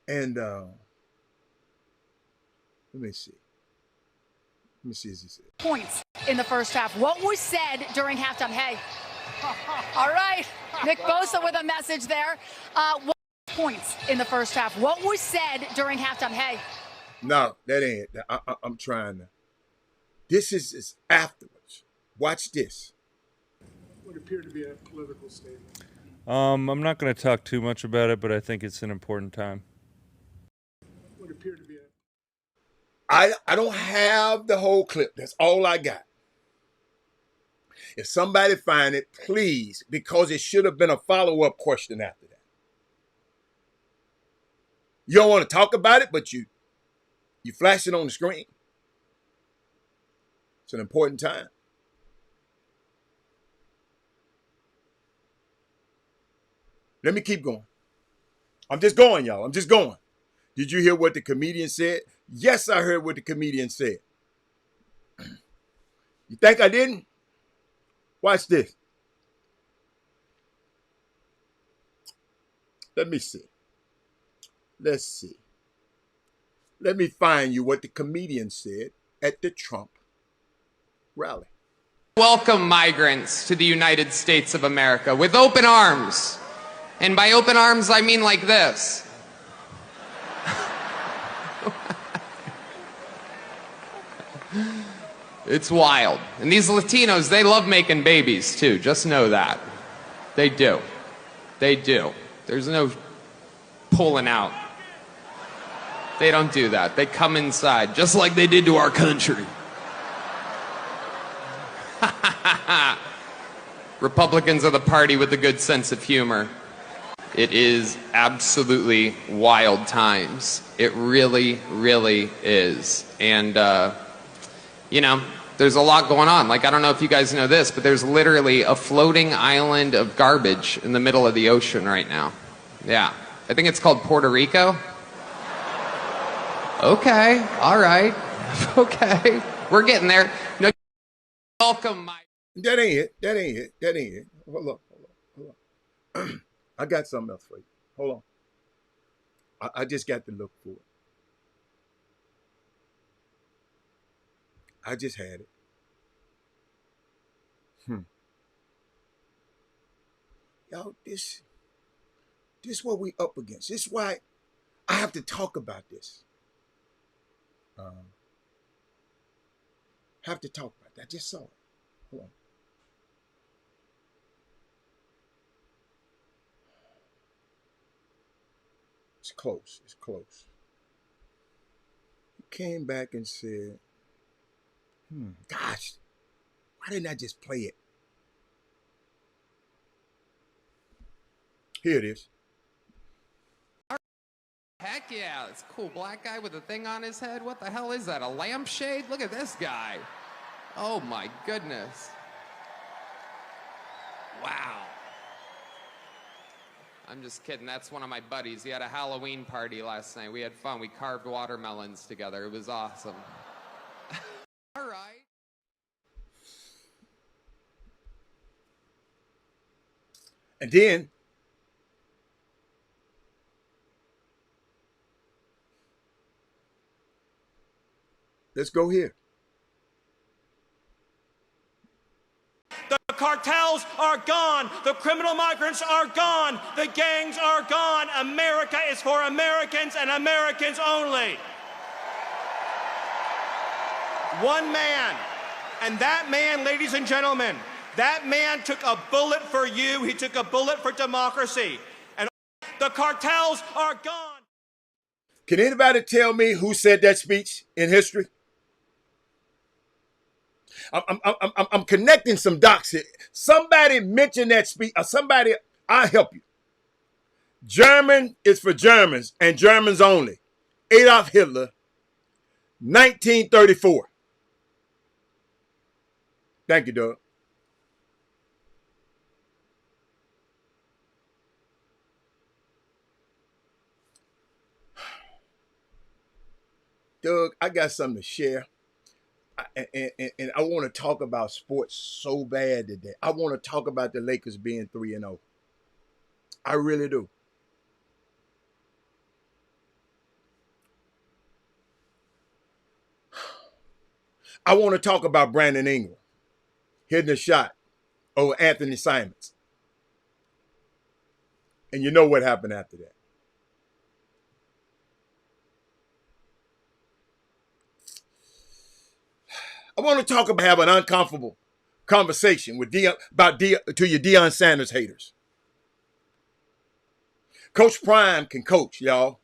And let me see. Let me see as he said. Points in the first half. What was said during halftime? Hey. All right. Nick Bosa with a message there. What points in the first half? What was said during halftime? Hey. No, that ain't it. I'm trying to. This is afterwards. Watch this. Would appear to be a political statement. I'm not going to talk too much about it, but I think it's an important time. Would appear to be a. I don't have the whole clip. That's all I got. If somebody find it, please, because it should have been a follow-up question after that. You don't want to talk about it, but you flash it on the screen. It's an important time. Let me keep going. I'm just going, y'all. I'm just going. Did you hear what the comedian said? Yes, I heard what the comedian said. You think I didn't? Watch this. Let me see. Let's see. Let me find you what the comedian said at the Trump rally. Welcome migrants to the United States of America with open arms. And by open arms, I mean like this. It's wild. And these Latinos, they love making babies too. Just know that. They do. They do. There's no pulling out. They don't do that. They come inside, just like they did to our country. Republicans are the party with a good sense of humor. It is absolutely wild times. It really, really is. And, you know, there's a lot going on. Like, I don't know if you guys know this, but there's literally a floating island of garbage in the middle of the ocean right now. Yeah. I think it's called Puerto Rico. Okay. All right. Okay. We're getting there. No, welcome, my... That ain't it. That ain't it. That ain't it. Hold on. I got something else for you. Hold on. I just got to look for it. I just had it. Y'all, this what we up against. This is why I have to talk about this. Have to talk about that. I just saw it. Hold on. It's close. It's close. He came back and said, gosh, why didn't I just play it Here it is. Heck yeah, it's a cool black guy with a thing on his head. What the hell is that, a lampshade? Look at this guy. Oh my goodness. Wow. I'm just kidding. That's one of my buddies. He had a Halloween party last night. We had fun. We carved watermelons together. It was awesome. All right. And then let's go here. The cartels are gone. The criminal migrants are gone. The gangs are gone. America is for Americans and Americans only. One man. And that man, ladies and gentlemen, that man took a bullet for you. He took a bullet for democracy. And the cartels are gone. Can anybody tell me who said that speech in history? I'm connecting some dots here. Somebody mentioned that speech. Somebody, I'll help you. German is for Germans and Germans only. Adolf Hitler, 1934. Thank you, Doug. Doug, I got something to share. And I want to talk about sports so bad today. I want to talk about the Lakers being 3-0. I really do. I want to talk about Brandon Ingram hitting a shot over Anthony Simons. And you know what happened after that. I want to talk about have an uncomfortable conversation with to your Deion Sanders haters. Coach Prime can coach, y'all.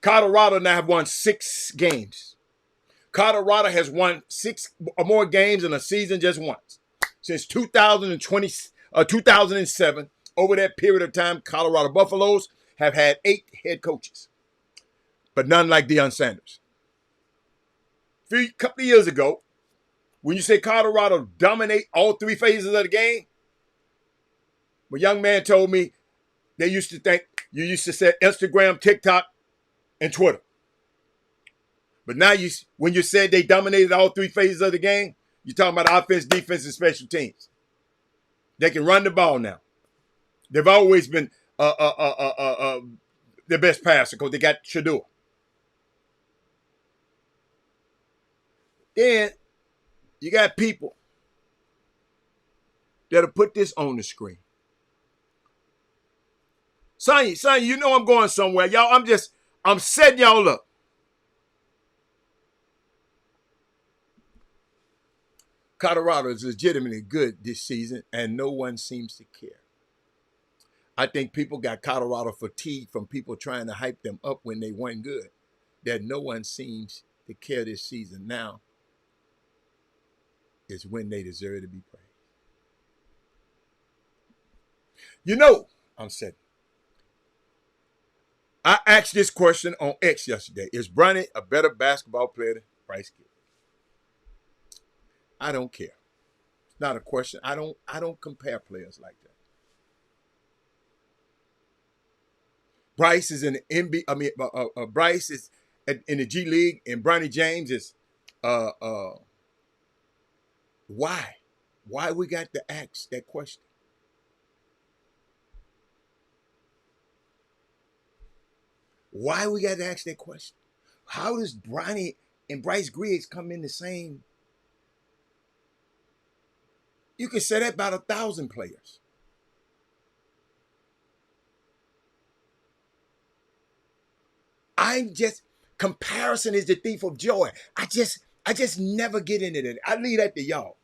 Colorado now have won 6 games. Colorado has won 6 or more games in a season just once. Since 2007, over that period of time, Colorado Buffaloes have had 8 head coaches, but none like Deion Sanders. A couple of years ago, when you say Colorado dominate all 3 phases of the game, a young man told me they used to think you used to say Instagram, TikTok, and Twitter. But now when you said they dominated all 3 phases of the game, you're talking about offense, defense, and special teams. They can run the ball now. They've always been the best passer because they got Shador. Then you got people that'll put this on the screen. Sonya, you know I'm going somewhere. Y'all, I'm setting y'all up. Colorado is legitimately good this season, and no one seems to care. I think people got Colorado fatigued from people trying to hype them up when they weren't good, that no one seems to care this season. Now is when they deserve to be praised. You know, I'm saying. I asked this question on X yesterday. Is Bronny a better basketball player than Bryce Gill? I don't care. It's not a question. I don't compare players like that. Bryce is in the NBA. I mean, Bryce is in the G League, and Bronny James is why? Why we got to ask that question? Why we got to ask that question? How does Bronny and Bryce Griggs come in the same? You can say that about 1,000 players. Comparison is the thief of joy. I just never get into that. I leave that to y'all.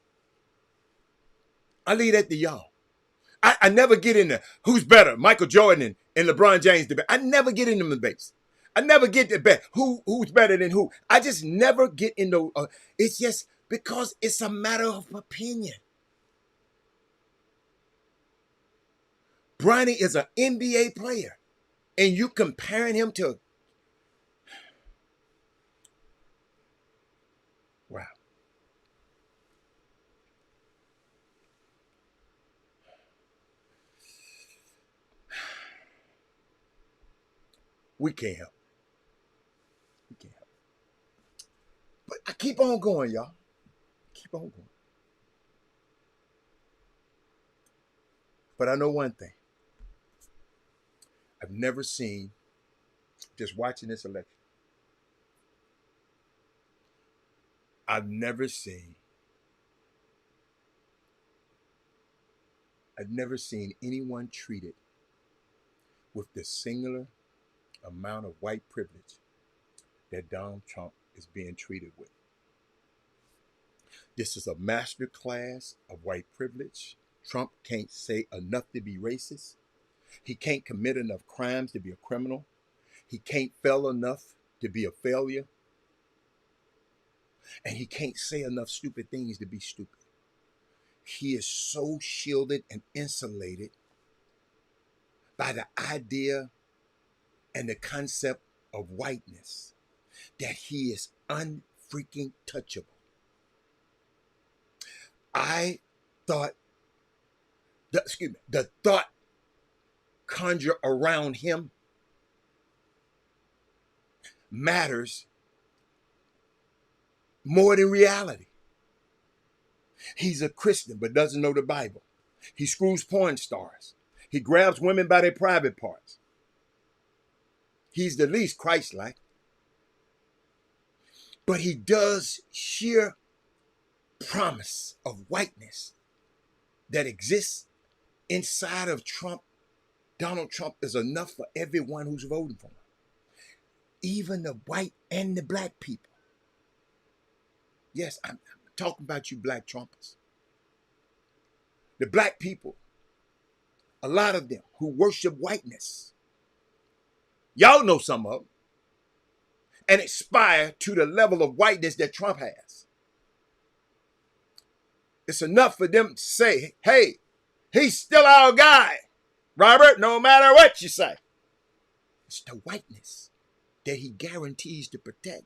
I never get into who's better, Michael Jordan and LeBron James debate. I never get into the debates. I never get the bet who's better than who. I just never get into. It's just because it's a matter of opinion. Bronny is an NBA player, and you comparing him to, wow. We can't help. We can't help. But I keep on going, y'all. Keep on going. But I know one thing. I've never seen, just watching this election, I've never seen anyone treated with the singular amount of white privilege that Donald Trump is being treated with. This is a master class of white privilege. Trump can't say enough to be racist. He can't commit enough crimes to be a criminal. He can't fail enough to be a failure. And he can't say enough stupid things to be stupid. He is so shielded and insulated by the idea and the concept of whiteness that he is unfreaking touchable. I thought, the thought conjure around him matters more than reality. He's a Christian but doesn't know the Bible. He screws porn stars. He grabs women by their private parts. He's the least Christ-like. But he does sheer promise of whiteness that exists inside of Trump. Donald Trump is enough for everyone who's voting for him. Even the white and the black people. Yes, I'm talking about you black Trumpers. The black people, a lot of them who worship whiteness. Y'all know some of them. And aspire to the level of whiteness that Trump has. It's enough for them to say, hey, he's still our guy, Robert, no matter what you say. It's the whiteness that he guarantees to protect.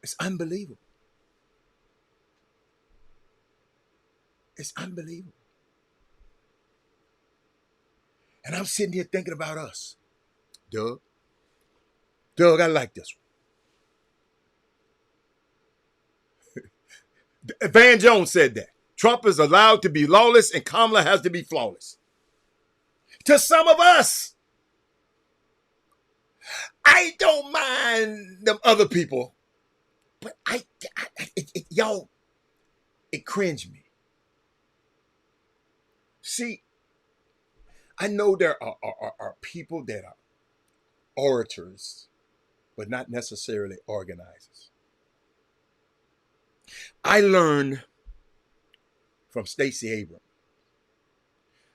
It's unbelievable. It's unbelievable. And I'm sitting here thinking about us. Doug, I like this one. Van Jones said that. Trump is allowed to be lawless and Kamala has to be flawless. To some of us, I don't mind them other people, but y'all, it cringe me. See, I know there are people that are orators, but not necessarily organizers. I learned from Stacey Abrams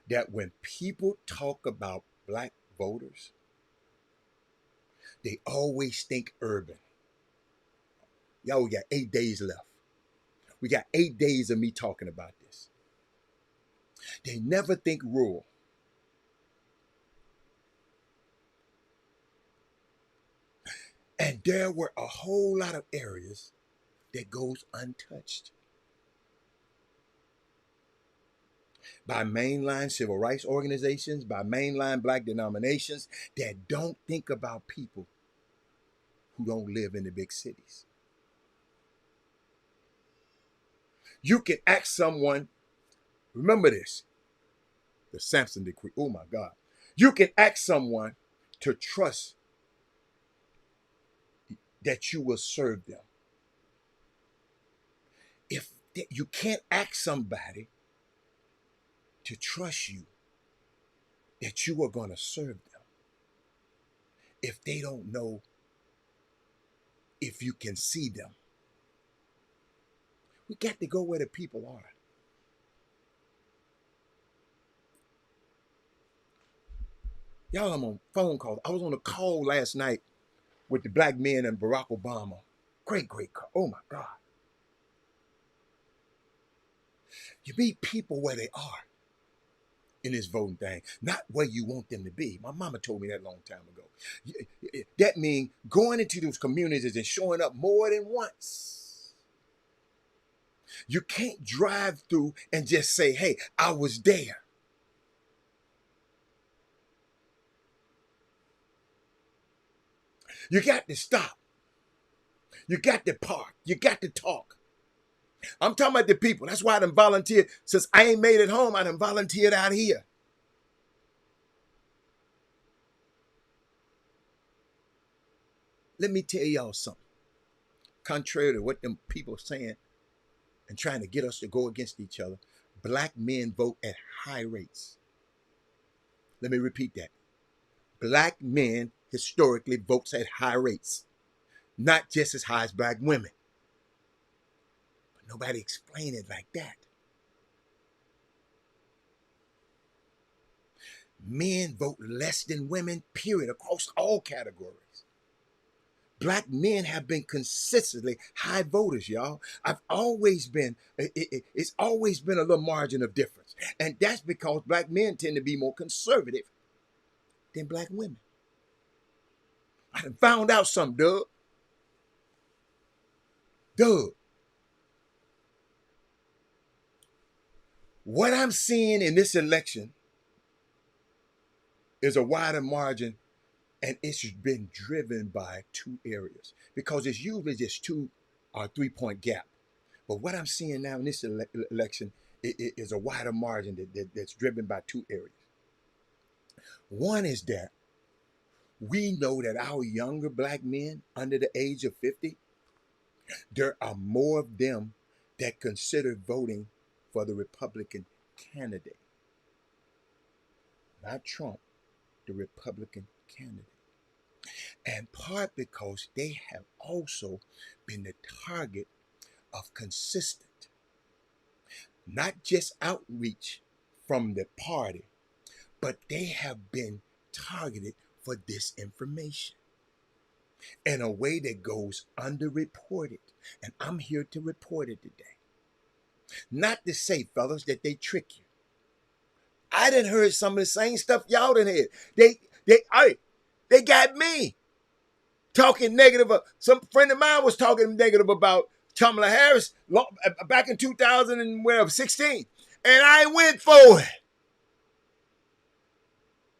that when people talk about black voters, they always think urban. Y'all, we got 8 days left. We got 8 days of me talking about this. They never think rural. And there were a whole lot of areas that goes untouched by mainline civil rights organizations, by mainline black denominations that don't think about people who don't live in the big cities. You can ask someone, remember this, the Samson decree, oh my God. You can ask someone to trust that you will serve them. If you can't ask somebody to trust you that you are going to serve them if they don't know if you can see them. We got to go where the people are. Y'all, I'm on phone calls. I was on a call last night with the black men and Barack Obama. Great call. Oh my God. You meet people where they are in this voting thing, not where you want them to be. My mama told me that a long time ago. That means going into those communities and showing up more than once. You can't drive through and just say, hey, I was there. You got to stop. You got to park. You got to talk. I'm talking about the people. That's why I done volunteered. Since I ain't made it home, I done volunteered out here. Let me tell y'all something. Contrary to what them people saying and trying to get us to go against each other, black men vote at high rates. Let me repeat that. Black men historically votes at high rates. Not just as high as black women. But nobody explain it like that. Men vote less than women, period, across all categories. Black men have been consistently high voters, y'all. It's always been a little margin of difference. And that's because black men tend to be more conservative than black women. I done found out something, Doug. What I'm seeing in this election is a wider margin, and it's been driven by two areas because it's usually just 2 or 3 point gap. But what I'm seeing now in this election is a wider margin that's driven by two areas. One is that we know that our younger black men under the age of 50, there are more of them that consider voting for the Republican candidate. Not Trump, the Republican candidate. And part because they have also been the target of consistent, not just outreach from the party, but they have been targeted for disinformation in a way that goes underreported. And I'm here to report it today. Not to say, fellas, that they trick you. I done heard some of the same stuff y'all done heard. They got me talking negative. Some friend of mine was talking negative about Kamala Harris back in 2016. And I went for it.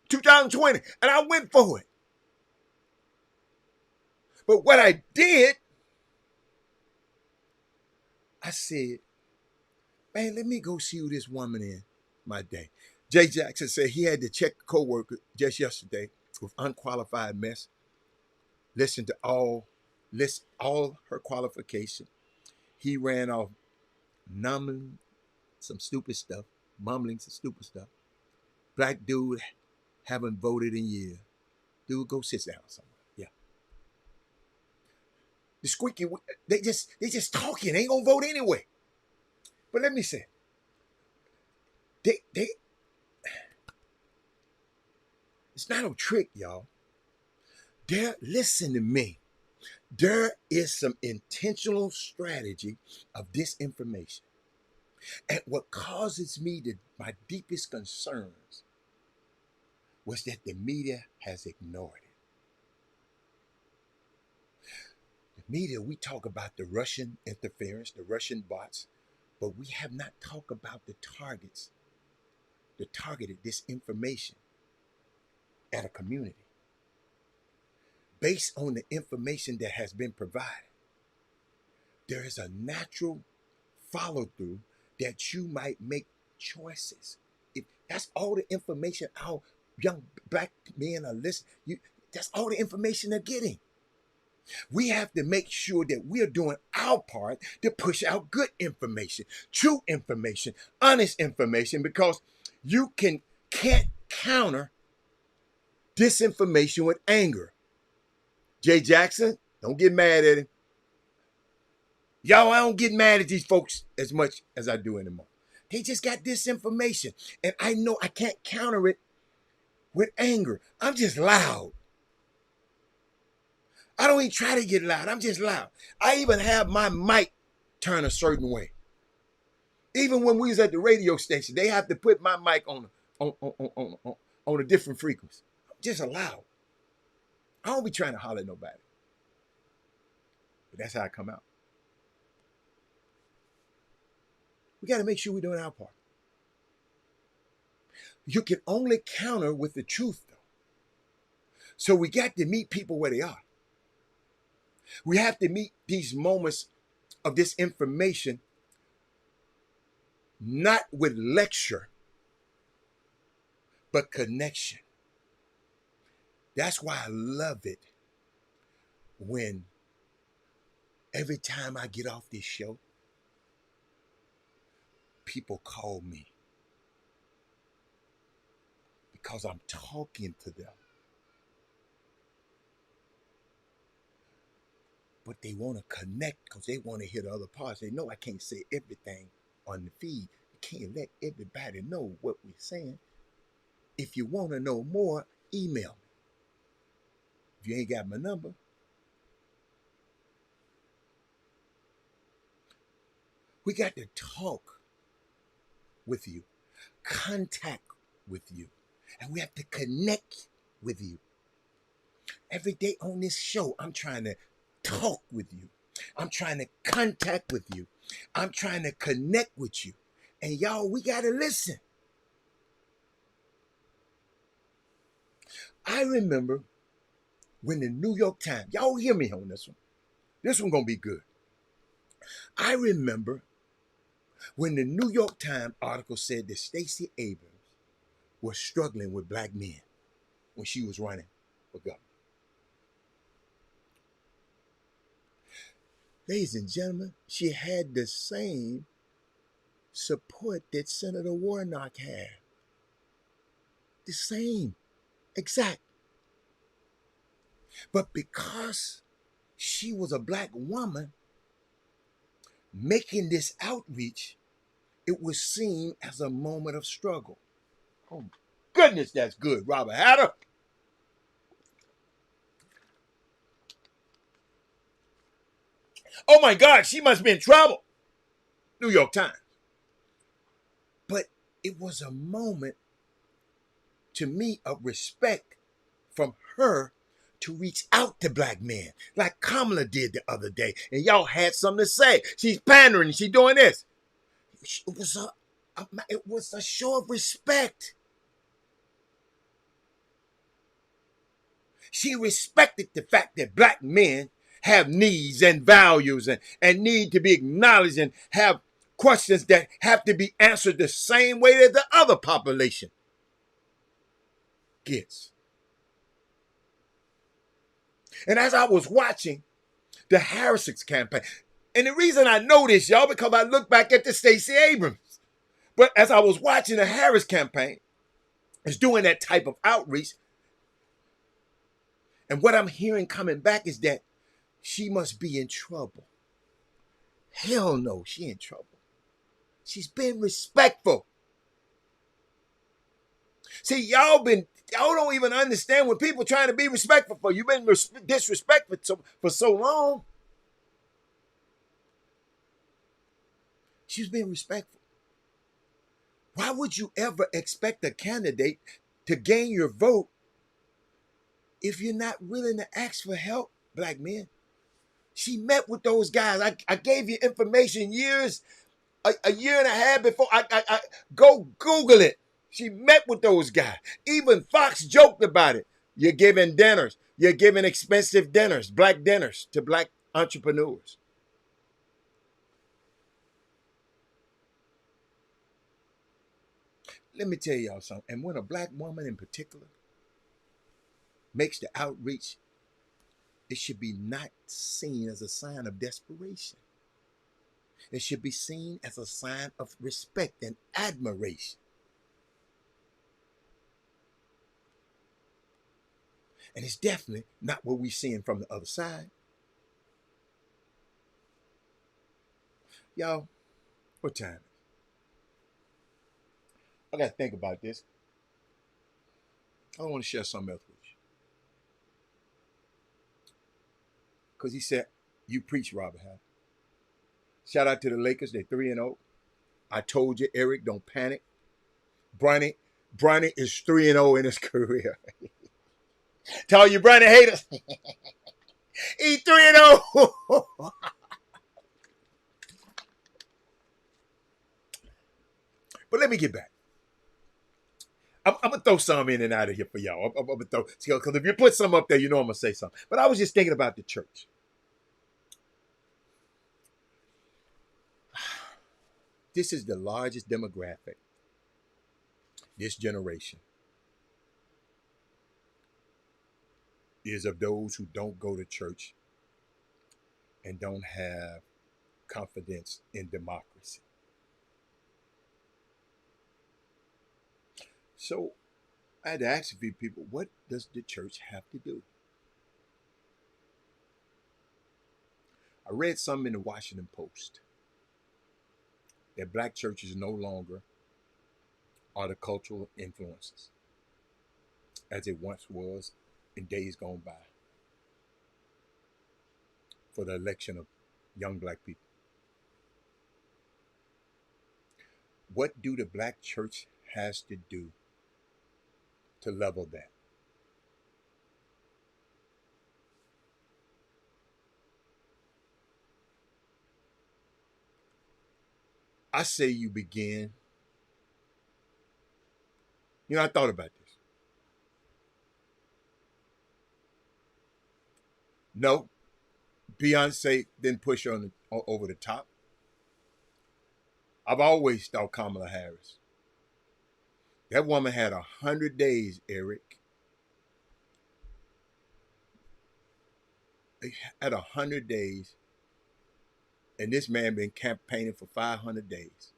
2020. And I went for it. But what I did, I said, man, let me go see who this woman is my day. Jay Jackson said he had to check a co-worker just yesterday with unqualified mess. Listen to all her qualification. He ran off mumbling some stupid stuff. Black dude haven't voted in years. Dude, go sit down somewhere. Yeah. The squeaky, they just talking. They ain't gonna vote anyway. But let me say, it's not a trick, y'all. Listen to me. There is some intentional strategy of disinformation. And what causes me my deepest concerns was that the media has ignored it. The media, we talk about the Russian interference, the Russian bots, but we have not talked about the targeted disinformation at a community based on the information that has been provided. There is a natural follow through that you might make choices. If that's all the information our young black men are listening, that's all the information they're getting. We have to make sure that we're doing our part to push out good information, true information, honest information, because you can't counter disinformation with anger. Jay Jackson, don't get mad at him. Y'all, I don't get mad at these folks as much as I do anymore. They just got disinformation. And I know I can't counter it with anger. I'm just loud. I don't even try to get loud. I'm just loud. I even have my mic turn a certain way. Even when we was at the radio station, they have to put my mic on a different frequency. Just allow. I don't be trying to holler at nobody. But that's how I come out. We got to make sure we're doing our part. You can only counter with the truth, though. So we got to meet people where they are. We have to meet these moments of this information not with lecture, but connection. That's why I love it when every time I get off this show, people call me because I'm talking to them. But they want to connect because they want to hear the other parts. They know I can't say everything on the feed. You can't let everybody know what we're saying. If you want to know more, email me. If you ain't got my number, we got to talk with you, contact with you, and we have to connect with you. Every day on this show, I'm trying to talk with you. I'm trying to contact with you. I'm trying to connect with you. And y'all, we got to listen. I remember when the New York Times, y'all hear me on this one. This one gonna be good. I remember when the New York Times article said that Stacey Abrams was struggling with black men when she was running for governor. Ladies and gentlemen, she had the same support that Senator Warnock had. The same, exact. But because she was a black woman making this outreach, it was seen as a moment of struggle. Oh, goodness, that's good, Robert Hatter. Oh my God, she must be in trouble. New York Times. But it was a moment to me of respect from her to reach out to black men, like Kamala did the other day. And y'all had something to say. She's pandering, she's doing this. It was a show of respect. She respected the fact that black men have needs and values and need to be acknowledged and have questions that have to be answered the same way that the other population gets. And as I was watching the Harris's campaign, and the reason I know this, y'all, because I look back at the Stacey Abrams. But as I was watching the Harris campaign, is doing that type of outreach, and what I'm hearing coming back is that she must be in trouble. Hell no, she in trouble. She's been respectful. See, y'all don't even understand when people trying to be respectful for you. You've been disrespectful for so long. She's been respectful. Why would you ever expect a candidate to gain your vote if you're not willing to ask for help, black men? She met with those guys. I gave you information a year and a half before. I go Google it. She met with those guys. Even Fox joked about it. You're giving dinners. You're giving expensive dinners, black dinners to black entrepreneurs. Let me tell y'all something. And when a black woman in particular makes the outreach, it should be not seen as a sign of desperation. It should be seen as a sign of respect and admiration. And it's definitely not what we're seeing from the other side. Y'all, what time is it? I got to think about this. I want to share something else with you. Because he said, you preach, Robert Half. Shout out to the Lakers. They're 3-0. I told you, Eric, don't panic. Bronny is 3-0 in his career. Tell you, Bronny haters, he 3-0. But let me get back. I'm gonna throw some in and out of here for y'all. I'm gonna throw, because if you put some up there, you know I'm gonna say something. But I was just thinking about the church. This is the largest demographic this generation is of those who don't go to church and don't have confidence in democracy. So I had to ask a few people, what does the church have to do? I read something in the Washington Post that black churches no longer are the cultural influences as it once was in days gone by for the election of young black people. What do the black church has to do to level that? I say you begin. You know, I thought about this. No, Beyonce didn't push her over the top. I've always thought Kamala Harris. That woman had 100 days, Eric. At 100 days, and this man been campaigning for 500 days,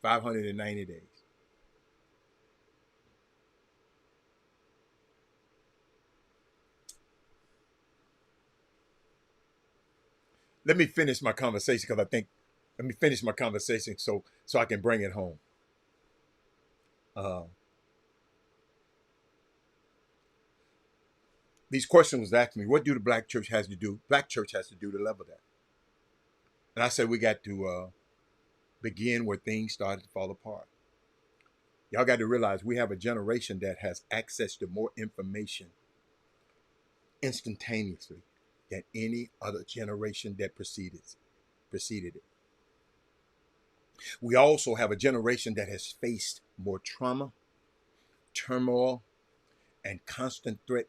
590 days. Let me finish my conversation because let me finish my conversation so I can bring it home. These questions was asked me, what do the black church has to do? Black church has to do to level that. And I said, we got to begin where things started to fall apart. Y'all got to realize we have a generation that has access to more information instantaneously than any other generation that preceded it. We also have a generation that has faced more trauma, turmoil, and constant threat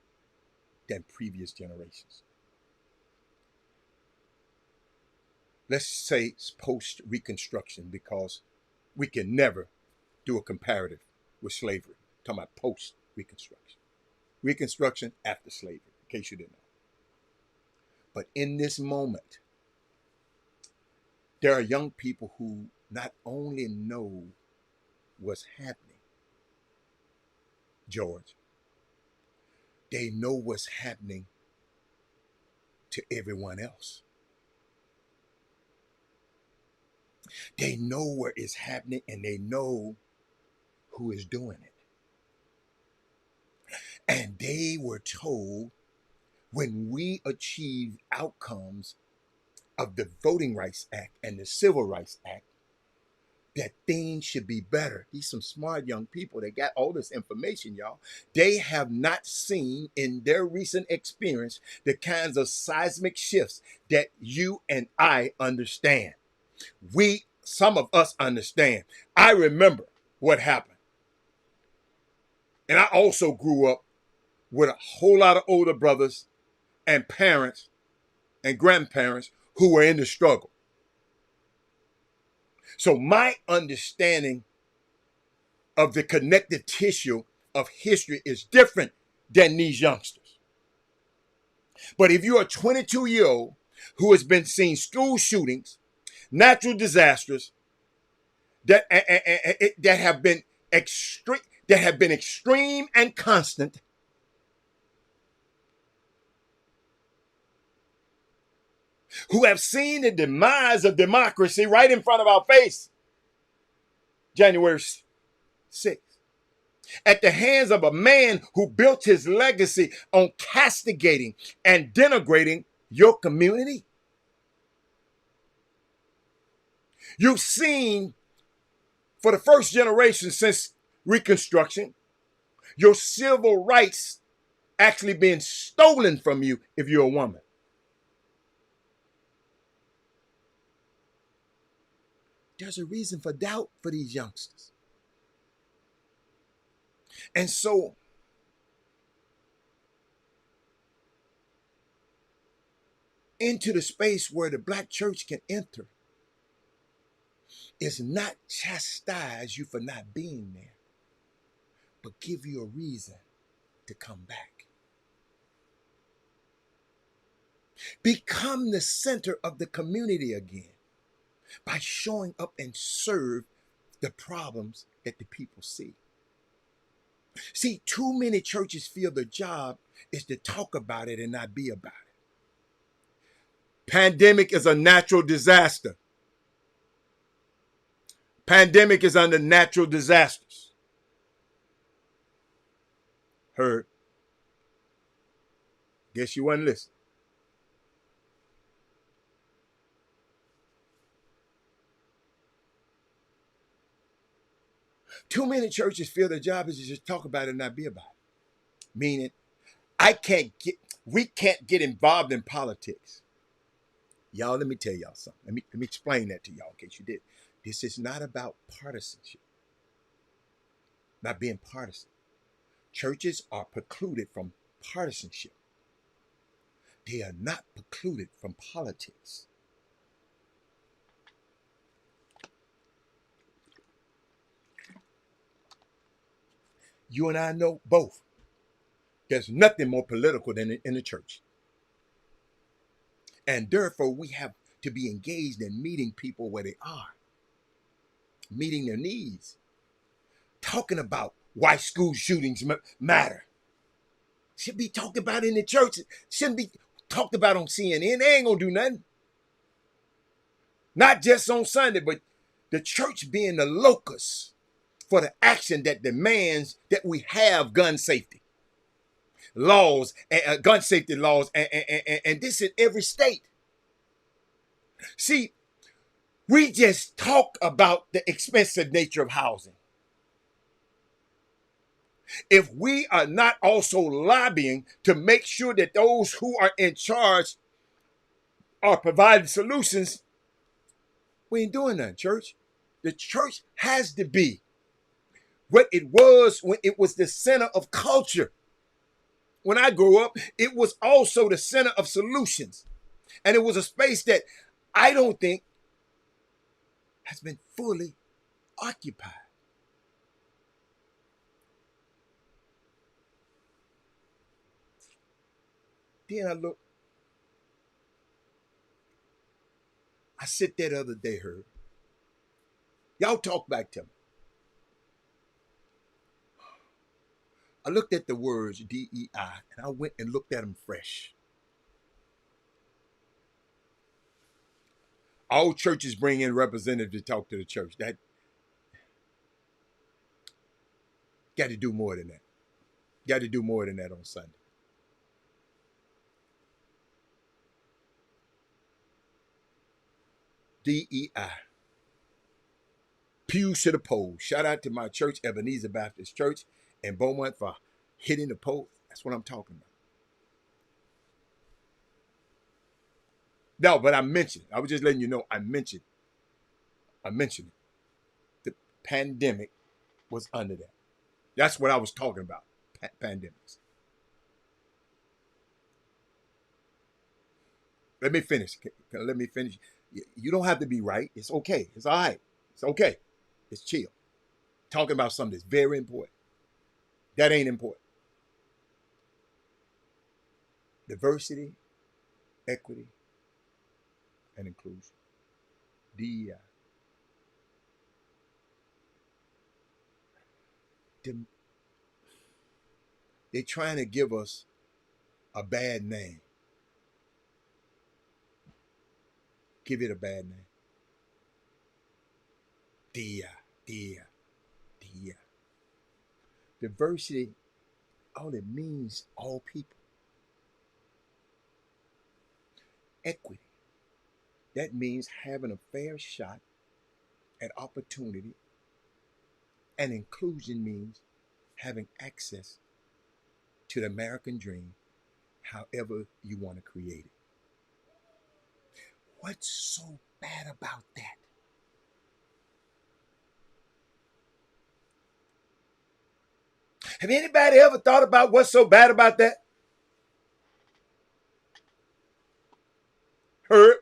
than previous generations. Let's say it's post-Reconstruction, because we can never do a comparative with slavery. I'm talking about post-Reconstruction. Reconstruction after slavery, in case you didn't know. But in this moment, there are young people who not only know what's happening, George, they know what's happening to everyone else. They know where it's happening and they know who is doing it. And they were told, when we achieve outcomes of the Voting Rights Act and the Civil Rights Act, that things should be better. These some smart young people. They got all this information, y'all. They have not seen in their recent experience the kinds of seismic shifts that you and I understand. Some of us understand. I remember what happened. And I also grew up with a whole lot of older brothers and parents and grandparents who were in the struggle. So my understanding of the connective tissue of history is different than these youngsters. But if you're a 22-year-old who has been seeing school shootings, natural disasters that have been extreme and constant, who have seen the demise of democracy right in front of our face, January 6th, at the hands of a man who built his legacy on castigating and denigrating your community. You've seen For the first generation since Reconstruction, your civil rights actually being stolen from you if you're a woman. There's a reason for doubt for these youngsters. And so into the space where the black church can enter is not chastise you for not being there, but give you a reason to come back. Become the center of the community again by showing up and serve the problems that the people see. See, too many churches feel the job is to talk about it and not be about it. Pandemic is a natural disaster. Pandemic is under natural disasters. Heard. Guess you wasn't listening. Too many churches feel their job is to just talk about it and not be about it. Meaning, we can't get involved in politics. Y'all, let me tell y'all something. Let me explain that to y'all in case you did. This is not about partisanship. Not being partisan. Churches are precluded from partisanship. They are not precluded from politics. You and I know both. There's nothing more political than in the church. And therefore, we have to be engaged in meeting people where they are, meeting their needs, talking about why school shootings matter. Should be talked about in the church. Shouldn't be talked about on CNN. They ain't gonna do nothing. Not just on Sunday, but the church being the locus for the action that demands that we have gun safety laws, gun safety laws, and this in every state. See, we just talk about the expensive nature of housing. If we are not also lobbying to make sure that those who are in charge are providing solutions, we ain't doing that, church. The church has to be what it was when it was the center of culture. When I grew up, it was also the center of solutions. And it was a space that I don't think has been fully occupied. Then I sit there the other day, heard. Y'all talk back to me. I looked at the words DEI and I went and looked at them fresh. All churches bring in representatives to talk to the church. That got to do more than that. Got to do more than that on Sunday. DEI. Pews to the poll. Shout out to my church, Ebenezer Baptist Church in Beaumont for hitting the poll. That's what I'm talking about. No, but I mentioned. I was just letting you know I mentioned it. The pandemic was under that. That's what I was talking about. Pandemics. Let me finish. Let me finish. You don't have to be right. It's okay. It's all right. It's okay. It's chill. Talking about something that's very important. That ain't important. Diversity, equity, and inclusion. DEI. They're trying to give us a bad name. Give it a bad name. DEI, DEI, DEI. Diversity, all it means, all people. Equity, that means having a fair shot at opportunity And inclusion means having access to the American dream however you want to create it. What's so bad about that? Have anybody ever thought about what's so bad about that? Heard?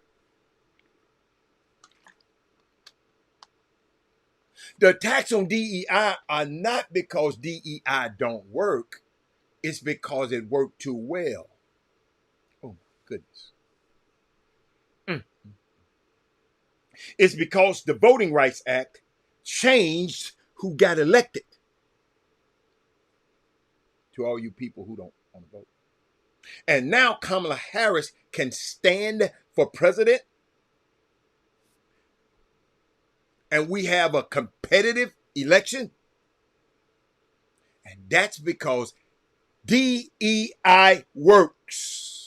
The attacks on DEI are not because DEI don't work. It's because it worked too well. Oh my goodness. It's because the Voting Rights Act changed who got elected. To all you people who don't want to vote. And now Kamala Harris can stand for president. And we have a competitive election. And that's because DEI works.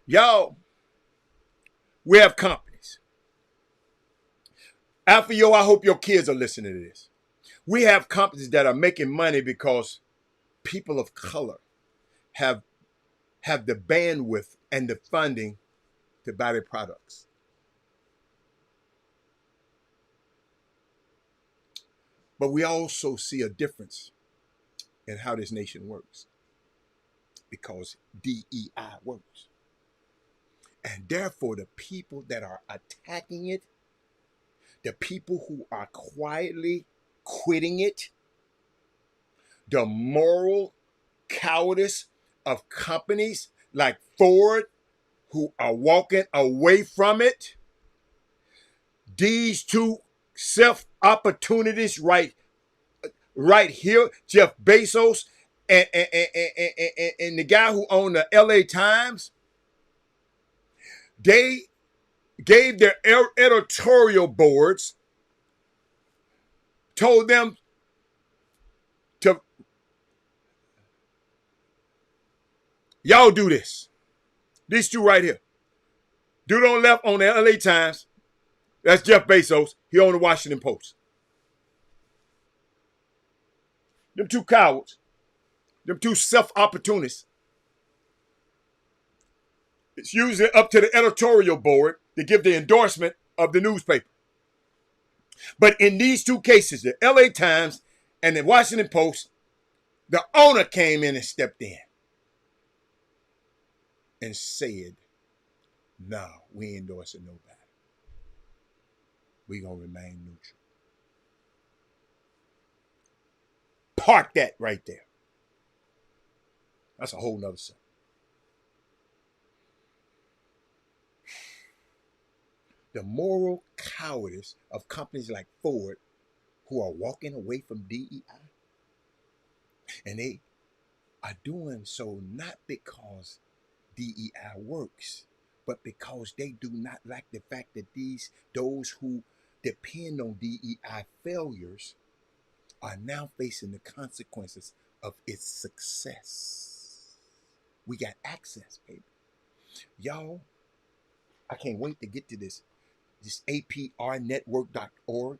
Y'all, we have companies. Alpha, I hope your kids are listening to this. We have companies that are making money because people of color have the bandwidth and the funding to buy their products. But we also see a difference in how this nation works because DEI works. And therefore, the people that are attacking it, the people who are quietly quitting it, the moral cowardice of companies like Ford who are walking away from it, these two self-opportunities right here, Jeff Bezos and the guy who owned the LA Times, they gave their editorial boards, told them to, y'all do this. These two right here. Dude on the left on the LA Times, that's Jeff Bezos. He owned the Washington Post. Them two cowards, them two self-opportunists. It's usually up to the editorial board to give the endorsement of the newspaper. But in these two cases, the LA Times and the Washington Post, the owner came in and stepped in and said, no, we ain't endorsing nobody. We gonna remain neutral. Park that right there. That's a whole nother subject. The moral cowardice of companies like Ford who are walking away from DEI. And they are doing so not because DEI works, but because they do not like the fact that those who depend on DEI failures are now facing the consequences of its success. We got access, baby. Y'all, I can't wait to get to this aprnetwork.org.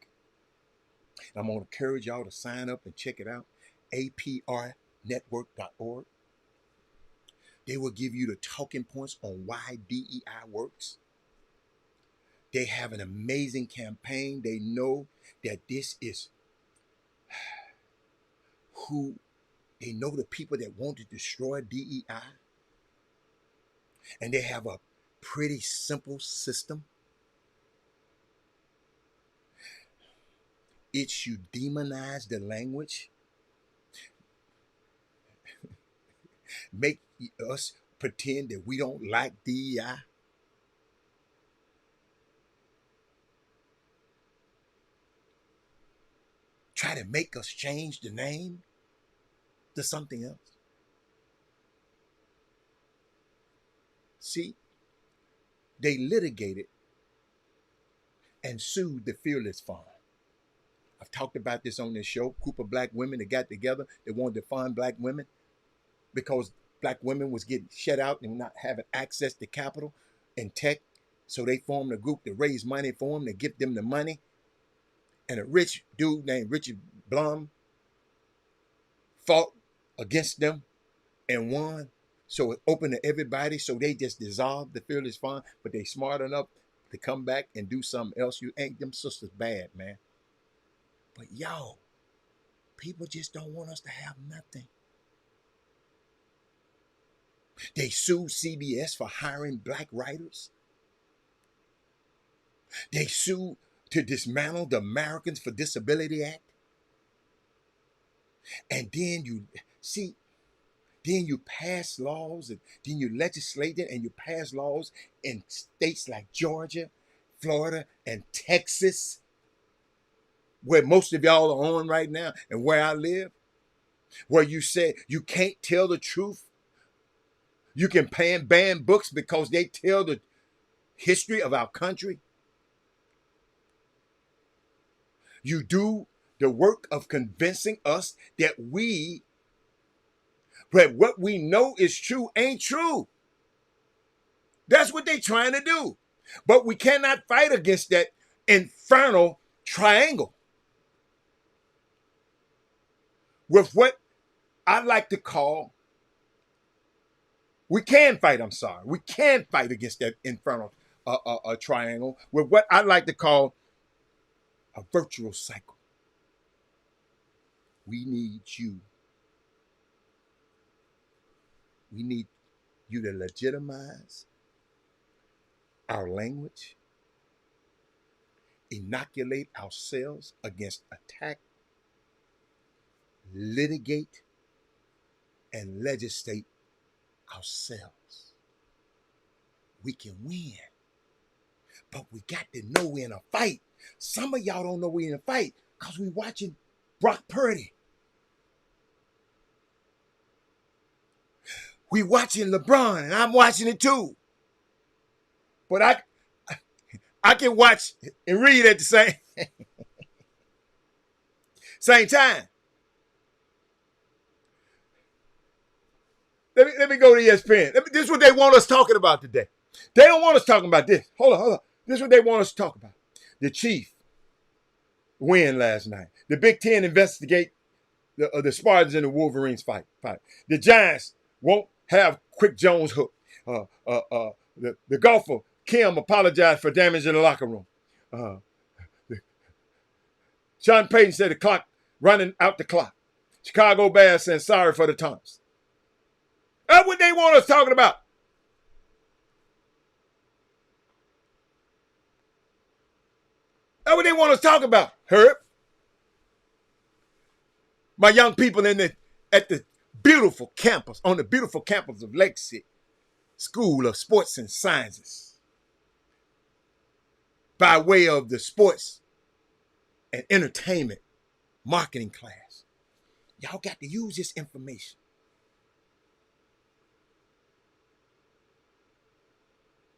I'm going to encourage y'all to sign up and check it out. aprnetwork.org. They will give you the talking points on why DEI works. They have an amazing campaign. They know that this is they know the people that want to destroy DEI. And they have a pretty simple system. It's you demonize the language, make us pretend that we don't like DEI. Try to make us change the name to something else. See, they litigated and sued the Fearless Fund. I've talked about this on this show. Group of black women that got together. They wanted to fund black women because black women was getting shut out and not having access to capital and tech. So they formed a group to raise money for them, to give them the money And a rich dude named Richard Blum fought against them and won. So it opened to everybody. So they just dissolved the Fearless Fund, but they smart enough to come back and do something else. You ain't them sisters bad, man. But yo, people just don't want us to have nothing. They sued CBS for hiring black writers. They sued to dismantle the Americans for Disability Act. And then you see, then you pass laws, and then you legislate it, and you pass laws in states like Georgia, Florida, and Texas, where most of y'all are on right now, and where I live, where you say you can't tell the truth. You can ban books because they tell the history of our country. You do the work of convincing us that what we know is true ain't true. That's what they're trying to do. But we cannot fight against that infernal triangle with what I like to call, we can fight against that infernal triangle with what I like to call a virtual cycle. We need you. We need you to legitimize our language, inoculate ourselves against attack, litigate, and legislate ourselves. We can win. But we got to know we're in a fight. Some of y'all don't know we're in a fight because we're watching Brock Purdy. We watching LeBron, and I'm watching it too. But I can watch and read at the same time. Let me go to ESPN. This is what they want us talking about today. They don't want us talking about this. Hold on. This is what they want us to talk about. The Chiefs win last night. The Big Ten investigate the Spartans and the Wolverines fight. The Giants won't have Quick Jones hook. The golfer Kim apologized for damage in the locker room. Sean Payton said the clock running out the clock. Chicago Bears saying sorry for the taunts. That's what they want us talking about. That's what they want us talking about, Herb. My young people at the beautiful campus, on the beautiful campus of Lake City School of Sports and Sciences, by way of the sports and entertainment marketing class. Y'all got to use this information.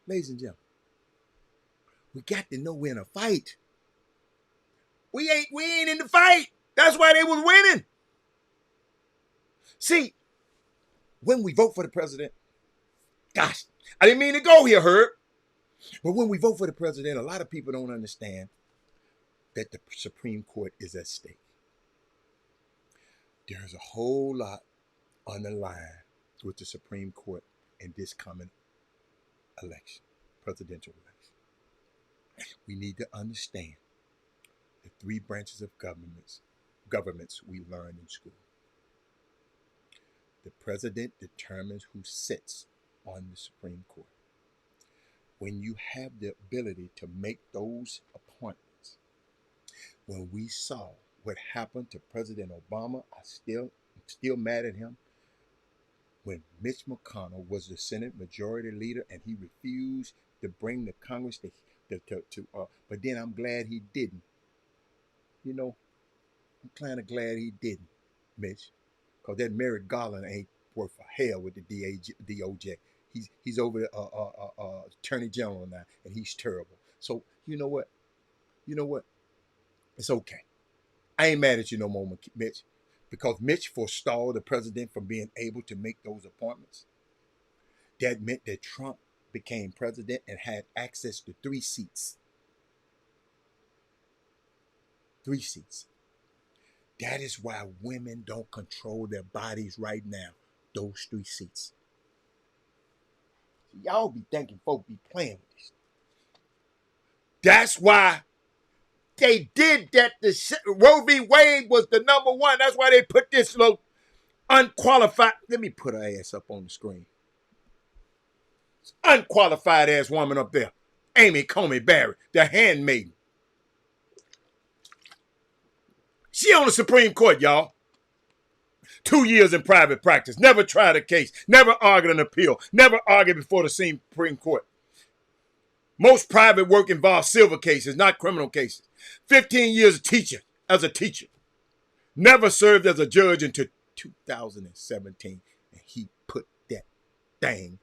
Ladies and gentlemen, we got to know we're in a fight. We ain't in the fight. That's why they was winning. See, when we vote for the president, gosh, I didn't mean to go here, Herb. But when we vote for the president, a lot of people don't understand that the Supreme Court is at stake. There's a whole lot on the line with the Supreme Court in this coming election, presidential election. We need to understand the three branches of governments we learned in school. The president determines who sits on the Supreme Court. When you have the ability to make those appointments, when we saw what happened to President Obama, I'm still mad at him. When Mitch McConnell was the Senate Majority Leader and he refused to bring the Congress but then I'm glad he didn't. You know, I'm kind of glad he didn't, Mitch, because that Merrick Garland ain't worth a hell with the DOJ. He's over Attorney General now, and he's terrible. So you know what? It's okay. I ain't mad at you no more, Mitch, because Mitch forestalled the president from being able to make those appointments. That meant that Trump became president and had access to 3 seats. 3 seats. That is why women don't control their bodies right now. Those 3 seats. Y'all be thinking folk be playing with this. That's why they did that. Roe v. Wade was the number 1. That's why they put this little unqualified. Let me put her ass up on the screen. Unqualified ass woman up there. Amy Coney Barrett, the handmaiden. She on the Supreme Court, y'all. 2 years in private practice. Never tried a case. Never argued an appeal. Never argued before the Supreme Court. Most private work involves civil cases, not criminal cases. 15 years as a teacher. Never served as a judge until 2017. And he put that thing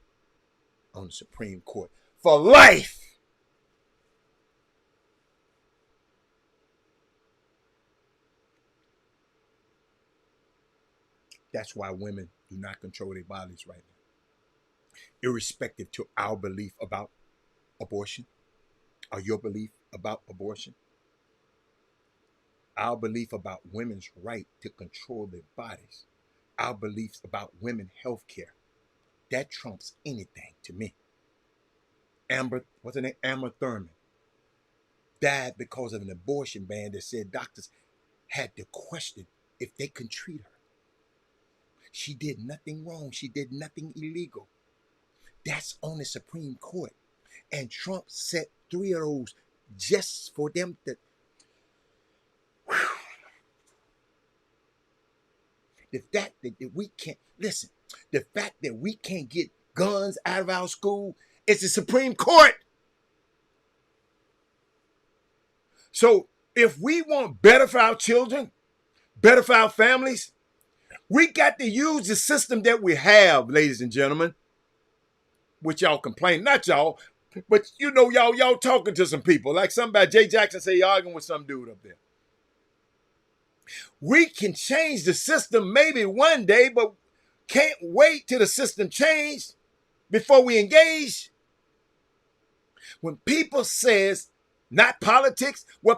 on the Supreme Court for life. That's why women do not control their bodies right now. Irrespective to our belief about abortion or your belief about abortion, our belief about women's right to control their bodies, our beliefs about women's health care, that trumps anything to me. What's her name? Amber Thurman died because of an abortion ban that said doctors had to question if they can treat her. She did nothing wrong. She did nothing illegal. That's on the Supreme Court. And Trump set 3 of those just for them to... The fact that we can't... Listen, the fact that we can't get guns out of our school is the Supreme Court. So if we want better for our children, better for our families, we got to use the system that we have, ladies and gentlemen. Which y'all complain, not y'all, but you know y'all talking to some people. Like somebody, Jay Jackson say, you're arguing with some dude up there. We can change the system maybe one day, but can't wait till the system changes before we engage. When people says, not politics, I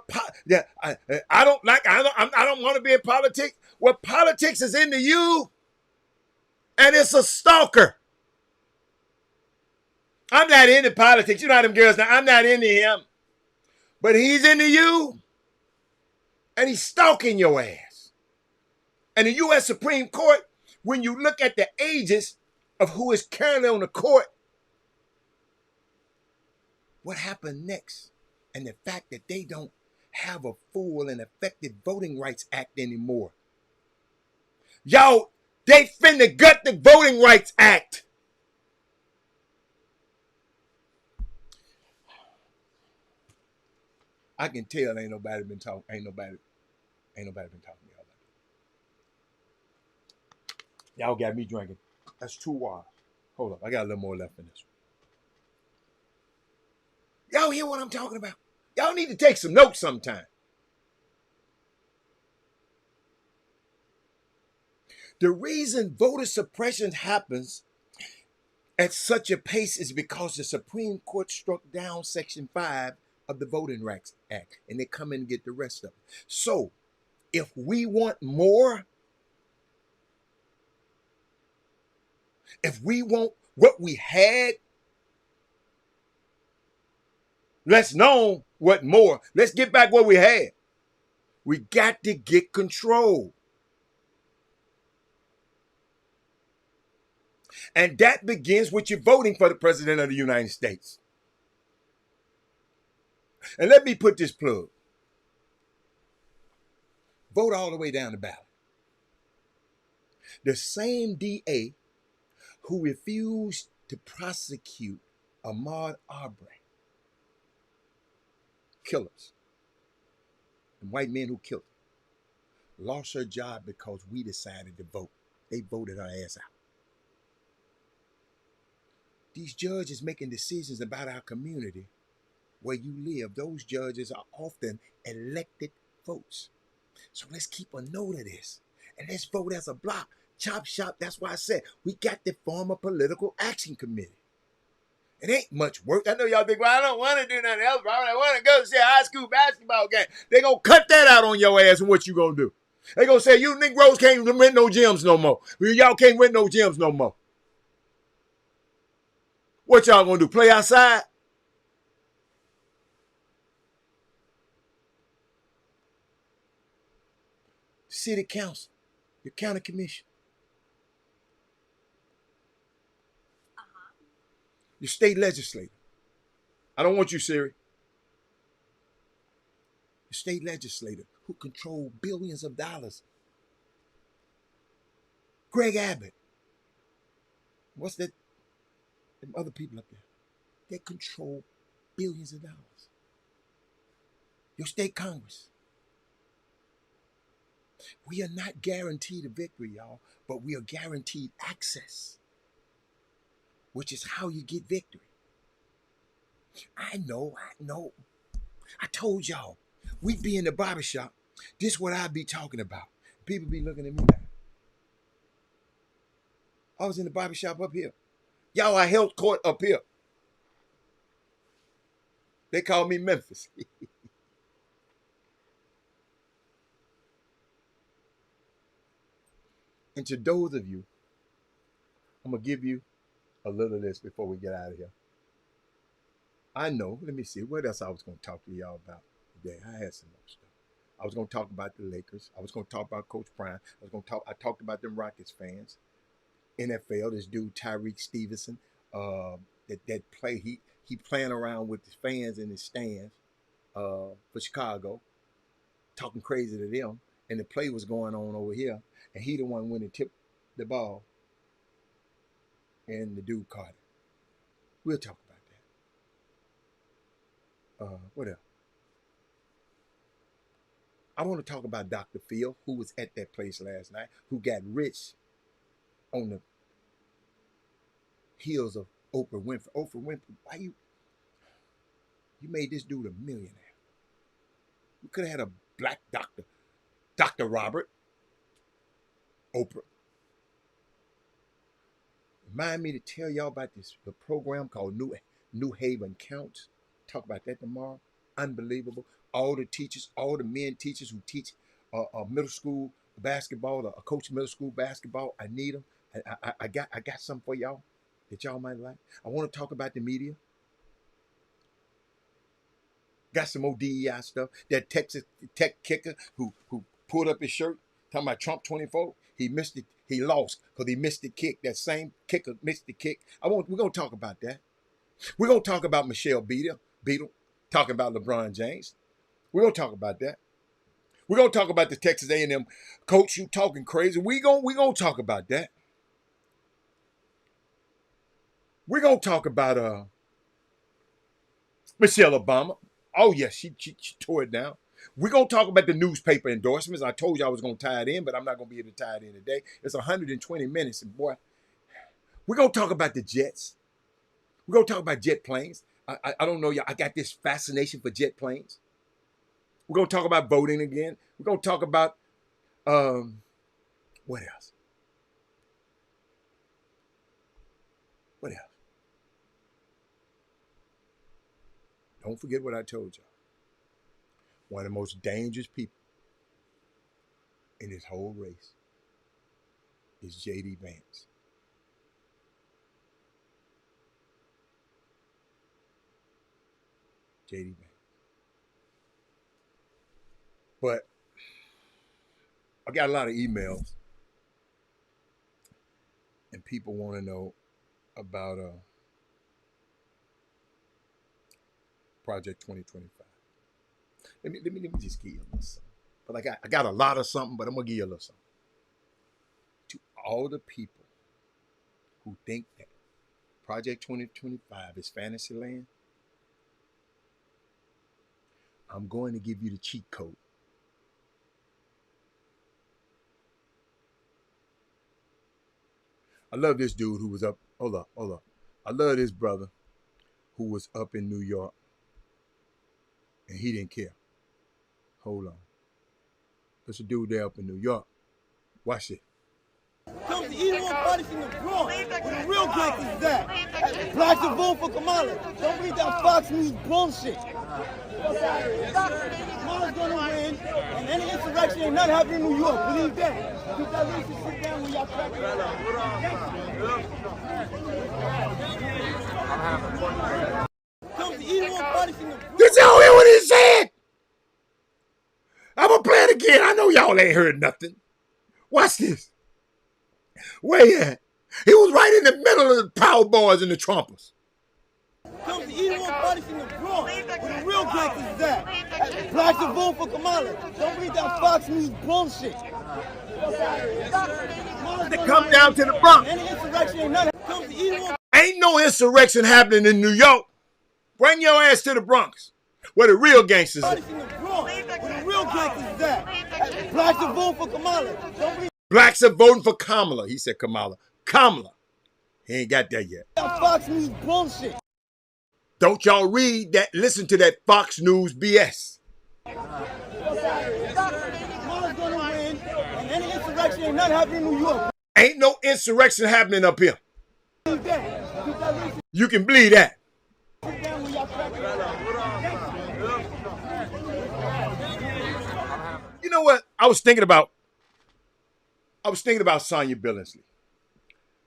don't want to be in politics. What politics is into you, and it's a stalker. I'm not into politics. You know how them girls now. I'm not into him. But he's into you. And he's stalking your ass. And the U.S. Supreme Court, when you look at the ages of who is currently on the court, what happened next? And the fact that they don't have a full and effective Voting Rights Act anymore. Y'all, they finna gut the Voting Rights Act. I can tell ain't nobody been talking to me all about it. Y'all got me drinking. That's 2 waters. Hold up, I got a little more left in this one. Y'all hear what I'm talking about? Y'all need to take some notes sometime. The reason voter suppression happens at such a pace is because the Supreme Court struck down Section 5 of the Voting Rights Act, and they come in and get the rest of it. So, if we want more, if we want what we had, let's know what more. Let's get back what we had. We got to get control. And that begins with you voting for the President of the United States. And let me put this plug. Vote all the way down the ballot. The same DA who refused to prosecute Ahmaud Arbery, killers, and white men who killed him, lost her job because we decided to vote. They voted her ass out. These judges making decisions about our community where you live, those judges are often elected votes. So let's keep a note of this. And let's vote as a block. Chop Shop, that's why I said we got to form a political action committee. It ain't much work. I know y'all think, well, I don't want to do nothing else, Robert. I want to go see a high school basketball game. They gonna cut that out on your ass, and what you gonna do? They gonna say, you Negroes can't rent no gyms no more. Y'all can't rent no gyms no more. What y'all gonna do? Play outside? City council, your county commission, your state legislator. I don't want you, Siri. Your state legislator who control billions of dollars. Greg Abbott. What's that? Them other people up there. They control billions of dollars. Your state Congress. We are not guaranteed a victory, y'all, but we are guaranteed access, which is how you get victory. I know. I told y'all, we'd be in the barbershop. This is what I'd be talking about. People be looking at me now. I was in the barbershop up here. Y'all, I held court up here. They call me Memphis. And to those of you, I'm going to give you a little of this before we get out of here. I know, let me see, what else I was going to talk to y'all about today? I had some more stuff. I was going to talk about the Lakers. I was going to talk about Coach Prime. I talked about them Rockets fans. NFL, this dude Tyreek Stevenson, that play, he playing around with his fans in his stands for Chicago, talking crazy to them, and the play was going on over here, and he the one went and tipped the ball, and the dude caught it. We'll talk about that. What else? I want to talk about Dr. Phil, who was at that place last night, who got rich on the heels of Oprah Winfrey. Oprah Winfrey, why you made this dude a millionaire? We could have had a black doctor, Dr. Robert, Oprah. Remind me to tell y'all about the program called New Haven Counts. Talk about that tomorrow. Unbelievable. All the teachers, all the men teachers who teach middle school basketball, or coach middle school basketball, I need them. I got something for y'all that y'all might like. I want to talk about the media. Got some more DEI stuff. That Texas Tech kicker who pulled up his shirt talking about Trump 24. He missed it. He lost because he missed the kick. That same kicker missed the kick. We're gonna talk about that. We're gonna talk about Michelle Beadle talking about LeBron James. We're gonna talk about that. We're gonna talk about the Texas A&M coach who talking crazy. We're gonna talk about that. We're gonna talk about Michelle Obama. Oh yes, she tore it down. We're gonna talk about the newspaper endorsements. I told you I was gonna tie it in, but I'm not gonna be able to tie it in today. It's 120 minutes, and boy, we're gonna talk about the jets. We're gonna talk about jet planes. I don't know, y'all. I got this fascination for jet planes. We're gonna talk about voting again. We're gonna talk about what else? What else? Don't forget what I told y'all. One of the most dangerous people in this whole race is J.D. Vance. J.D. Vance. But I got a lot of emails, and people want to know about Project 2025. Let me just give you a little something. But I got a lot of something, but I'm gonna give you a little something. To all the people who think that Project 2025 is fantasy land, I'm going to give you the cheat code. I love this dude who was up. Hold up. I love this brother who was up in New York, and he didn't care. Hold on. There's a dude there up in New York. Watch it. Come to either one party from the Bronx, where the real gangsters is at. Blacks are voting for Kamala. Don't believe that Fox News bullshit. Kamala's gonna win, and any insurrection ain't nothing happening in New York. Believe that. Keep that racist shit down when y'all crack it up. Come to either one party from the Bronx. Did y'all hear what he said? I'm gonna play it again. I know y'all ain't heard nothing. Watch this. Where he at? He was right in the middle of the Power Boys and the Trumpers. Come to either one party from the Bronx, where the real gangsters is at. Blacks are voting for Kamala. Don't believe that Fox News bullshit. They come down to the Bronx. Any insurrection ain't nothing. Come to either one. Ain't no insurrection happening in New York. Bring your ass to the Bronx, where the real gangsters Party are. from the Bronx, where the real gangsters is at. Blacks are voting for Kamala. Don't believe Blacks are voting for Kamala. He said Kamala. Kamala. He ain't got that yet. that Fox News bullshit. Don't y'all read that, listen to that Fox News BS. Kamala's gonna win, and any insurrection ain't nothing happening in New York. Ain't no insurrection happening up here. Believe that. Keep that racist You can believe that. shit down when y'all crack it up. You know what? I was thinking about Sonya Billingsley.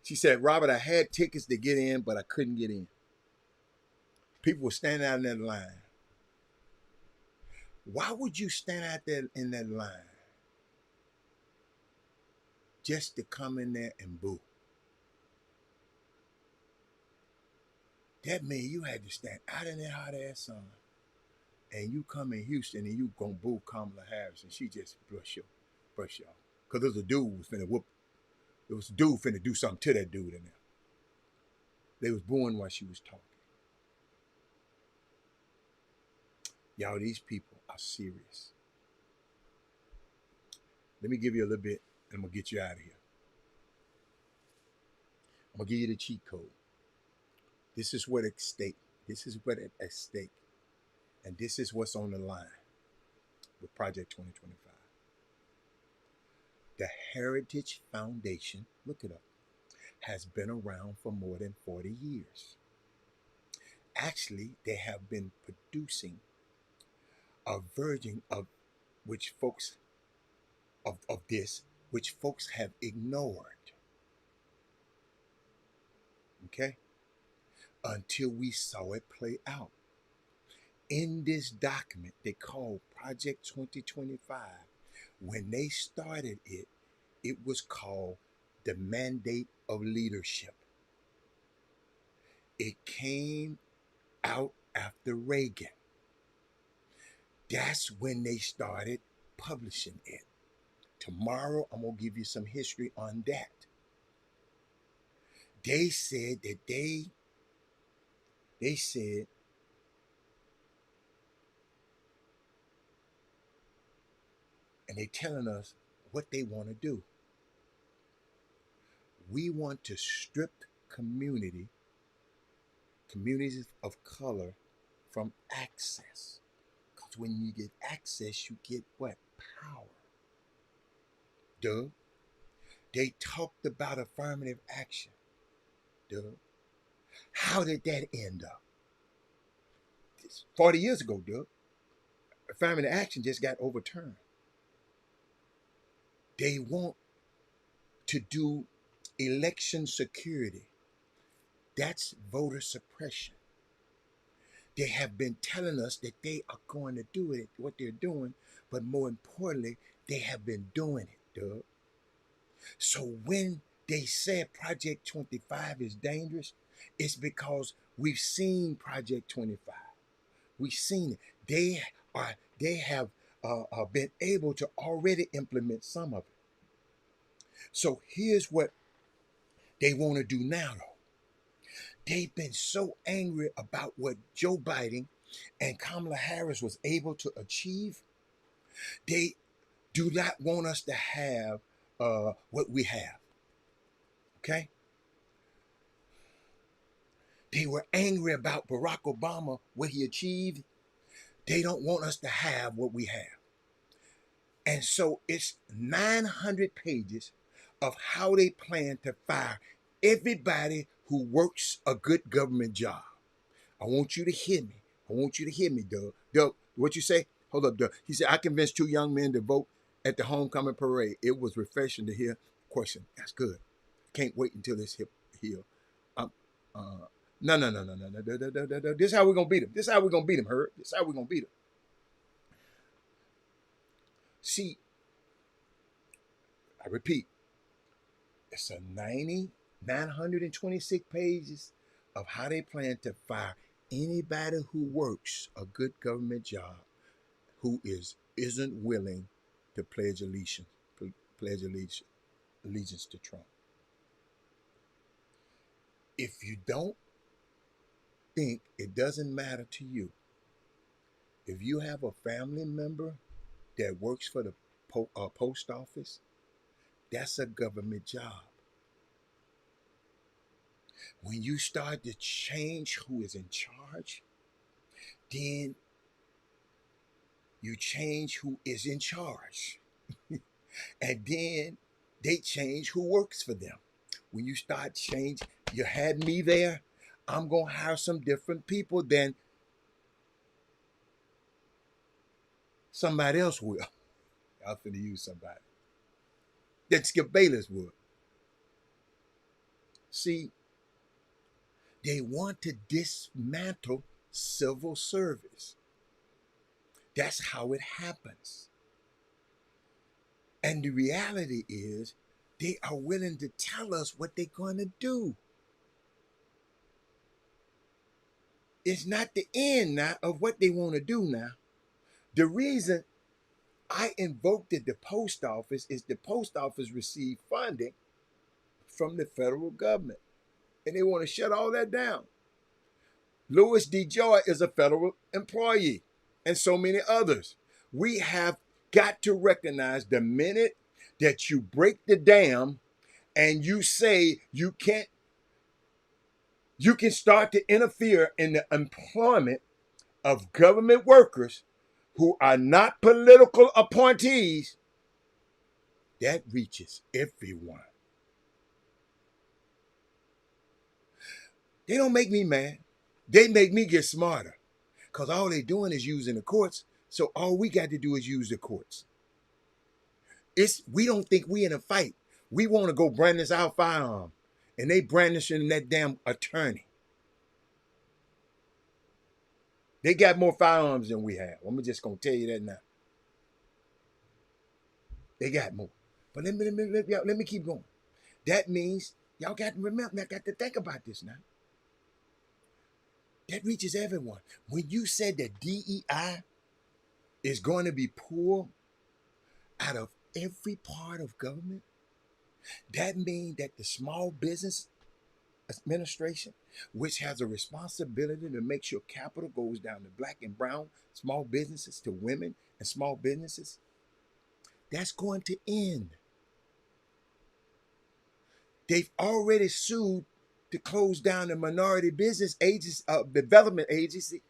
She said, Robert, I had tickets to get in, but I couldn't get in. People were standing out in that line. Why would you stand out there in that line just to come in there and boo? That means you had to stand out in that hot ass sun, and you come in Houston and you gonna boo Kamala Harris, and she just brush y'all. Because there was a dude who was finna whoop. There was a dude finna do something to that dude in there. They was booing while she was talking. Y'all, these people are serious. Let me give you a little bit, and I'm going to get you out of here. I'm going to give you the cheat code. This is what at stake. This is what at stake. And this is what's on the line with Project 2025. The Heritage Foundation, look it up, has been around for more than 40 years. Actually, they have been producing a version of which folks which folks have ignored. Okay? Until we saw it play out. In this document they call Project 2025, when they started it, it was called the Mandate of Leadership. It came out after Reagan. That's when they started publishing it. Tomorrow, I'm going to give you some history on that. They said that they said and they're telling us what they want to do. We want to strip communities of color from access. Because when you get access, you get what? Power. Duh. They talked about affirmative action. Duh. How did that end up? 40 years ago, duh. Affirmative action just got overturned. They want to do election security. That's voter suppression. They have been telling us that they are going to do it, what they're doing, but more importantly, they have been doing it, duh. So when they said Project 25 is dangerous, it's because we've seen Project 25. We've seen it. They have been able to already implement some of it. So here's what they want to do now, though. They've been so angry about what Joe Biden and Kamala Harris was able to achieve. They do not want us to have what we have. Okay? They were angry about Barack Obama, what he achieved. They don't want us to have what we have. And so it's 900 pages of how they plan to fire everybody who works a good government job. I want you to hear me. I want you to hear me, Doug. Doug, what you say? Hold up, Doug. He said, I convinced 2 young men to vote at the homecoming parade. It was refreshing to hear. Question. That's good. Can't wait until this hip heal. Um, no. This is how we're going to beat him. This is how we're going to beat him, Herb. This is how we're going to beat him. See, I repeat, it's a 926 pages of how they plan to fire anybody who works a good government job who isn't willing to pledge allegiance to Trump. If you don't think it doesn't matter to you, if you have a family member that works for the post office, that's a government job. When you start to change who is in charge, then you change who is in charge. And then they change who works for them. When you start change, you had me there, I'm going to hire some different people than somebody else will. I'm finna use somebody. That Skip Bayless would. See, they want to dismantle civil service. That's how it happens. And the reality is, they are willing to tell us what they're going to do. It's not the end now of what they want to do now. The reason I invoked the post office is the post office received funding from the federal government. And they want to shut all that down. Louis D. Joy is a federal employee, and so many others. We have got to recognize the minute that you break the dam and you say you can start to interfere in the employment of government workers who are not political appointees, that reaches everyone. They don't make me mad. They make me get smarter. Because all they're doing is using the courts. So all we got to do is use the courts. We don't think we in a fight. We want to go brandish our firearm. And they brandishing that damn attorney. They got more firearms than we have. I'm just going to tell you that now. They got more. But let me keep going. That means y'all got to remember, I got to think about this now. That reaches everyone. When you said that DEI is going to be pulled out of every part of government, that means that the Small Business Administration, which has a responsibility to make sure capital goes down to black and brown small businesses, to women and small businesses, that's going to end. They've already sued to close down the Minority Business Development Agency.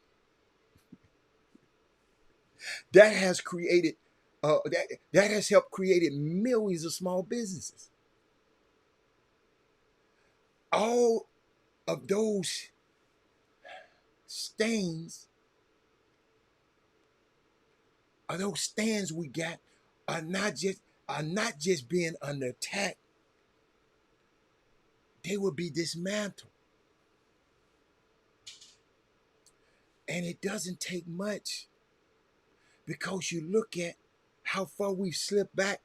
That has created, that has helped create millions of small businesses. All of those stains, or those stands we got, are not just being under attack. They will be dismantled. And it doesn't take much, because you look at how far we've slipped back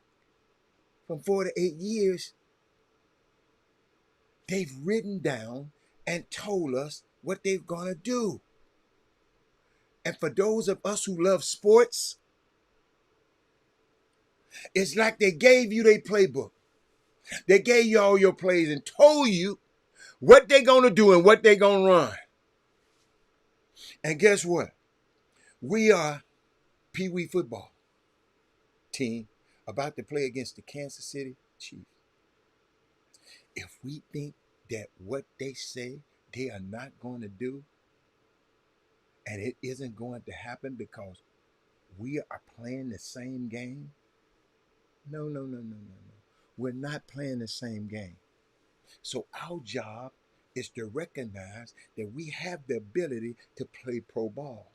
from 4 to 8 years. They've written down and told us what they're going to do. And for those of us who love sports, it's like they gave you their playbook. They gave you all your plays and told you what they're going to do and what they're going to run. And guess what? We are Pee Wee football team about to play against the Kansas City Chiefs. If we think that what they say they are not going to do, and it isn't going to happen because we are playing the same game, no. we're not playing the same game. So our job is to recognize that we have the ability to play pro ball.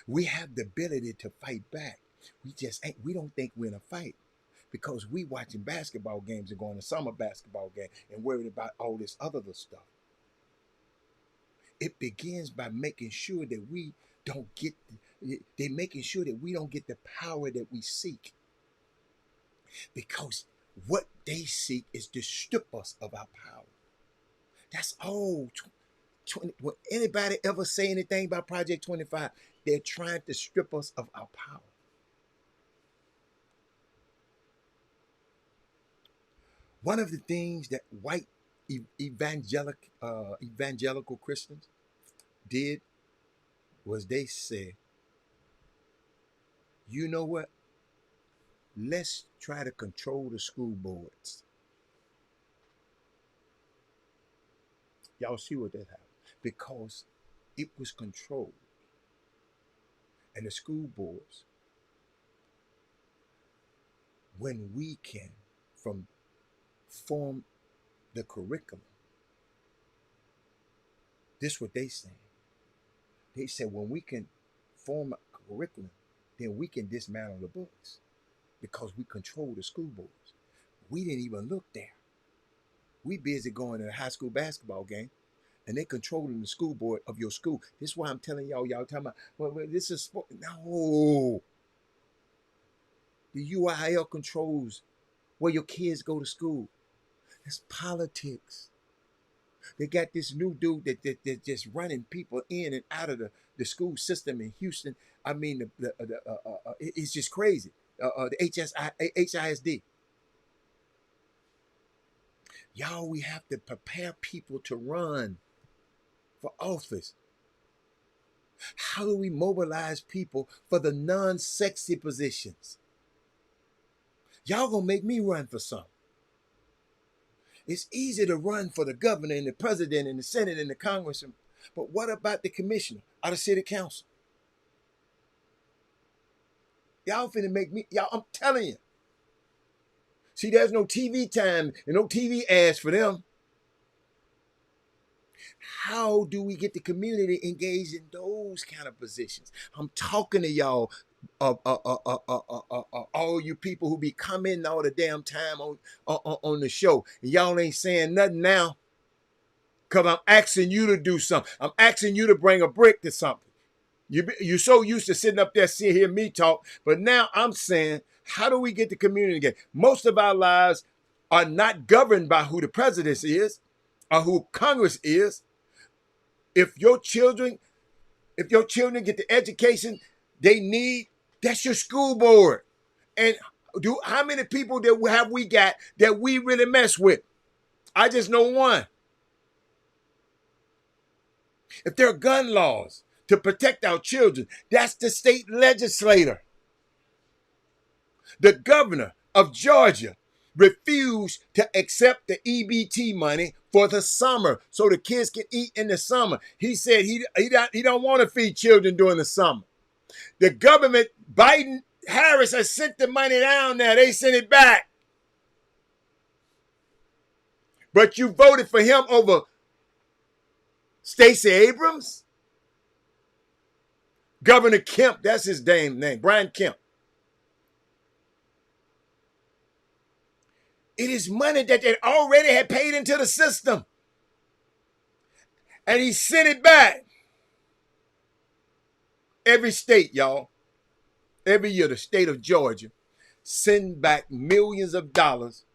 We have the ability to fight back. We don't think we're in a fight because we watching basketball games and going to summer basketball game and worried about all this other stuff. It begins by making sure that we don't get, they're making sure that we don't get the power that we seek. Because what they seek is to strip us of our power. That's all. When anybody ever say anything about Project 25, they're trying to strip us of our power. One of the things that white evangelical Christians did was they said, you know what? Let's try to control the school boards. Y'all see what that happened? Because it was controlled. And the school boards, when we can form the curriculum, this is what they saying. They said when we can form a curriculum, then we can dismantle the books because we control the school boards. We didn't even look there. We busy going to a high school basketball game and they controlling the school board of your school. This is why I'm telling y'all talking about, well, this is sport. No. The UIL controls where your kids go to school. It's politics. They got this new dude that just running people in and out of the school system in Houston. I mean, it's just crazy. The HISD. Y'all, we have to prepare people to run for office. How do we mobilize people for the non-sexy positions? Y'all gonna make me run for something. It's easy to run for the governor and the president and the Senate and the congressman, but what about the commissioner or the city council? Y'all finna make me, y'all, I'm telling you. See, there's no TV time and no TV ads for them. How do we get the community engaged in those kind of positions? I'm talking to y'all, all you people who be coming all the damn time on the show. And y'all ain't saying nothing now because I'm asking you to do something. I'm asking you to bring a brick to something. You're so used to sitting up there, hear me talk, but now I'm saying, how do we get the community engaged? Most of our lives are not governed by who the president is or who Congress is. If your children get the education they need, that's your school board. And how many people have we got that we really mess with? I just know one. If there are gun laws to protect our children, that's the state legislator. The governor of Georgia refused to accept the EBT money for the summer so the kids can eat in the summer. He said he don't want to feed children during the summer. The government, Biden, Harris has sent the money down there. They sent it back. But you voted for him over Stacey Abrams? Governor Kemp, that's his damn name, Brian Kemp. It is money that they already had paid into the system. And he sent it back. Every state, y'all, every year, the state of Georgia send back millions of dollars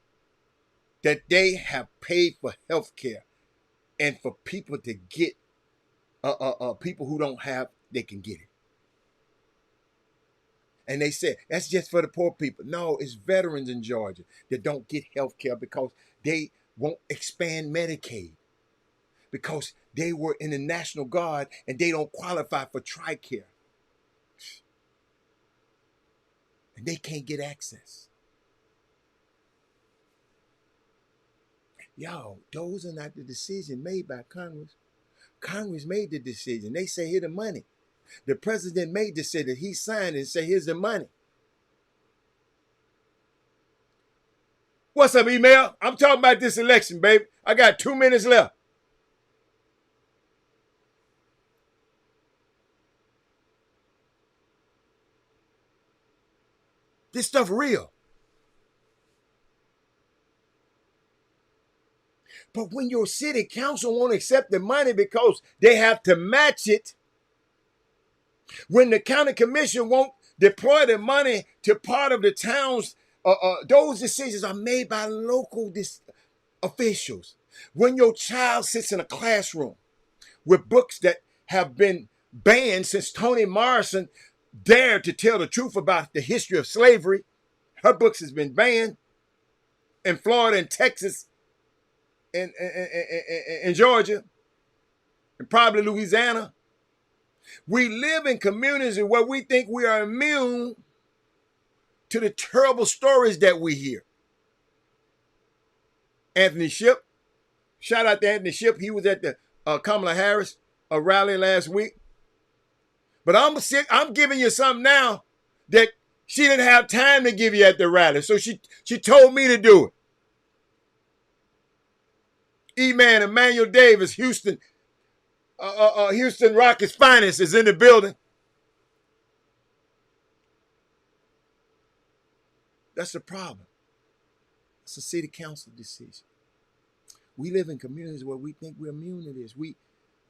that they have paid for health care and for people to get, people who don't have, they can get it. And they said, that's just for the poor people. No, it's veterans in Georgia that don't get health care because they won't expand Medicaid. Because they were in the National Guard and they don't qualify for TRICARE. And they can't get access. Y'all, those are not the decisions made by Congress. Congress made the decision. They say, here the money. The president made the decision. He signed and said, here's the money. What's up, email? I'm talking about this election, baby. I got 2 minutes left. This stuff real. But when your city council won't accept the money because they have to match it, when the county commission won't deploy the money to part of the town's, those decisions are made by local officials. When your child sits in a classroom with books that have been banned since Toni Morrison dared to tell the truth about the history of slavery, her books has been banned in Florida and Texas and in Georgia and probably Louisiana. We live in communities where we think we are immune to the terrible stories that we hear. Anthony Ship, shout out to Anthony Ship. He was at the Kamala Harris rally last week. But I'm giving you something now that she didn't have time to give you at the rally. So she told me to do it. E-Man, Emmanuel Davis, Houston Rockets finest is in the building. That's the problem. It's a city council decision. We live in communities where we think we're immune to this.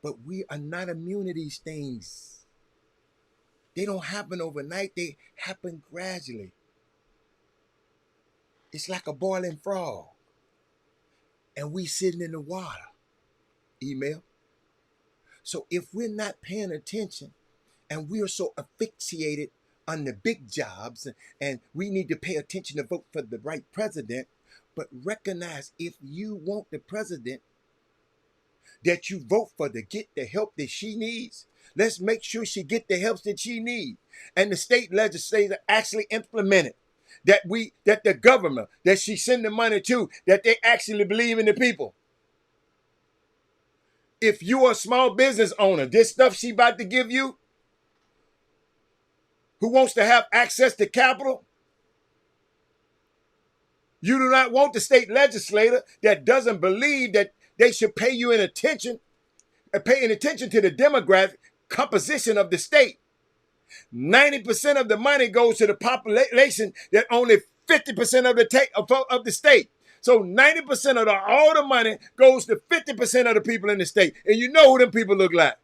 But we are not immune to these things. They don't happen overnight. They happen gradually. It's like a boiling frog. And we sitting in the water. Email. So if we're not paying attention and we are so asphyxiated on the big jobs and we need to pay attention to vote for the right president, but recognize if you want the president that you vote for to get the help that she needs, let's make sure she get the help that she needs. And the state legislature actually implement it. That the government that she send the money to, that they actually believe in the people. If you are a small business owner, this stuff she about to give you, who wants to have access to capital, you do not want the state legislator that doesn't believe that they should pay you paying attention to the demographic composition of the state. 90% of the money goes to the population that only 50% of the state. So 90% of all the money goes to 50% of the people in the state. And you know who them people look like.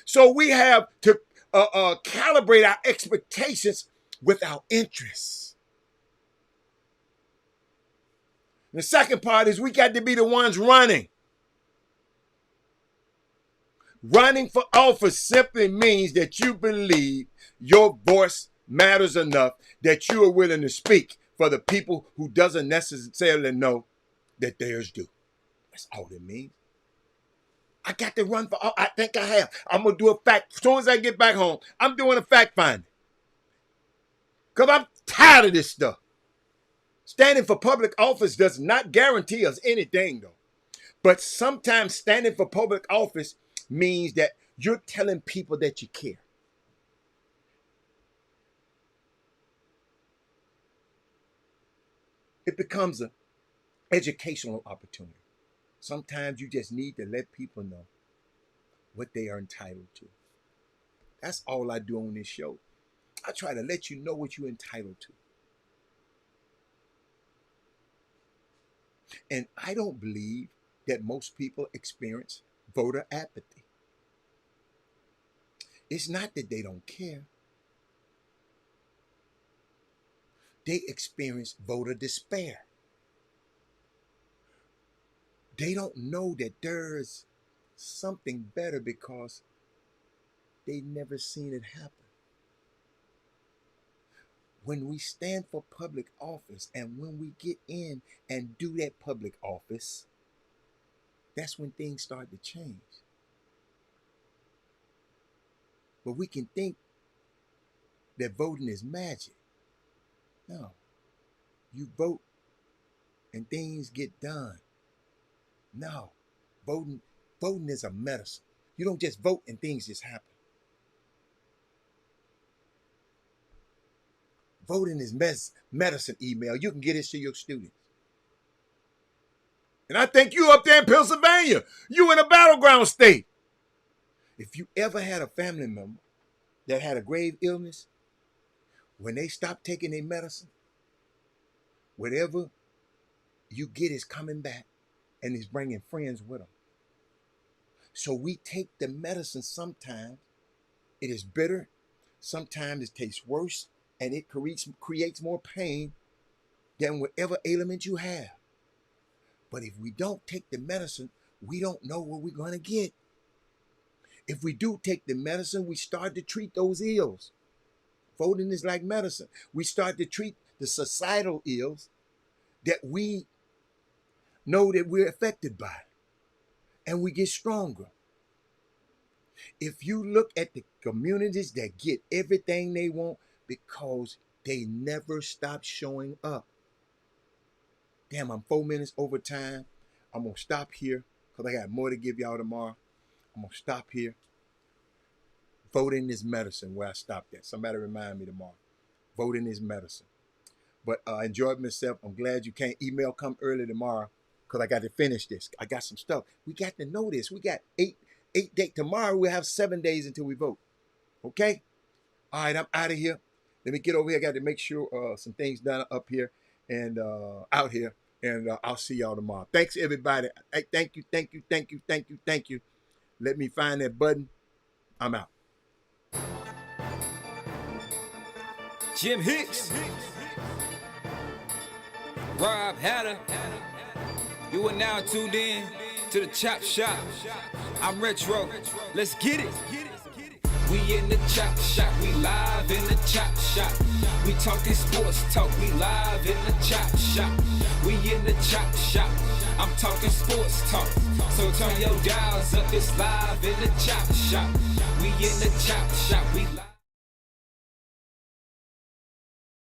So we have to calibrate our expectations with our interests. And the second part is we got to be the ones running. Running for office simply means that you believe your voice matters enough that you are willing to speak for the people who doesn't necessarily know that theirs do. That's all it means. I got to run for, I think I have. I'm going to do a fact. As soon as I get back home, I'm doing a fact finding. Because I'm tired of this stuff. Standing for public office does not guarantee us anything, though. But sometimes standing for public office means that you're telling people that you care. It becomes an educational opportunity. Sometimes you just need to let people know what they are entitled to. That's all I do on this show. I try to let you know what you're entitled to. And I don't believe that most people experience voter apathy. It's not that they don't care. They experience voter despair. They don't know that there's something better because they've never seen it happen. When we stand for public office and when we get in and do that public office, that's when things start to change. But we can think that voting is magic. No. You vote and things get done. No. Voting is a medicine. You don't just vote and things just happen. Voting is medicine, email. You can get this to your students. And I think you up there in Pennsylvania. You in a battleground state. If you ever had a family member that had a grave illness, when they stop taking their medicine, whatever you get is coming back and is bringing friends with them. So we take the medicine sometimes. It is bitter. Sometimes it tastes worse and it creates more pain than whatever ailment you have. But if we don't take the medicine, we don't know what we're going to get. If we do take the medicine, we start to treat those ills. Voting is like medicine. We start to treat the societal ills that we know that we're affected by, and we get stronger. If you look at the communities that get everything they want because they never stop showing up. Damn, I'm 4 minutes over time. I'm going to stop here because I got more to give y'all tomorrow. I'm going to stop here. Voting is medicine where I stopped at. Somebody remind me tomorrow. Voting is medicine. But I enjoyed myself. I'm glad you came. Email come early tomorrow because I got to finish this. I got some stuff. We got to know this. We got eight days. Tomorrow we'll have 7 days until we vote. Okay? All right, I'm out of here. Let me get over here. I got to make sure some things done up here and out here. And I'll see y'all tomorrow. Thanks, everybody. Thank you, thank you, thank you, thank you, thank you. Let me find that button. I'm out. Jim Hicks, Rob Hatter, you are now tuned in to the Chop Shop. I'm Retro, let's get it. We in the Chop Shop, we live in the Chop Shop. We talking sports talk, we live in the Chop Shop. We in the Chop Shop, I'm talking sports talk. So turn your dials up, it's live in the Chop Shop. We in the Chop Shop, we live.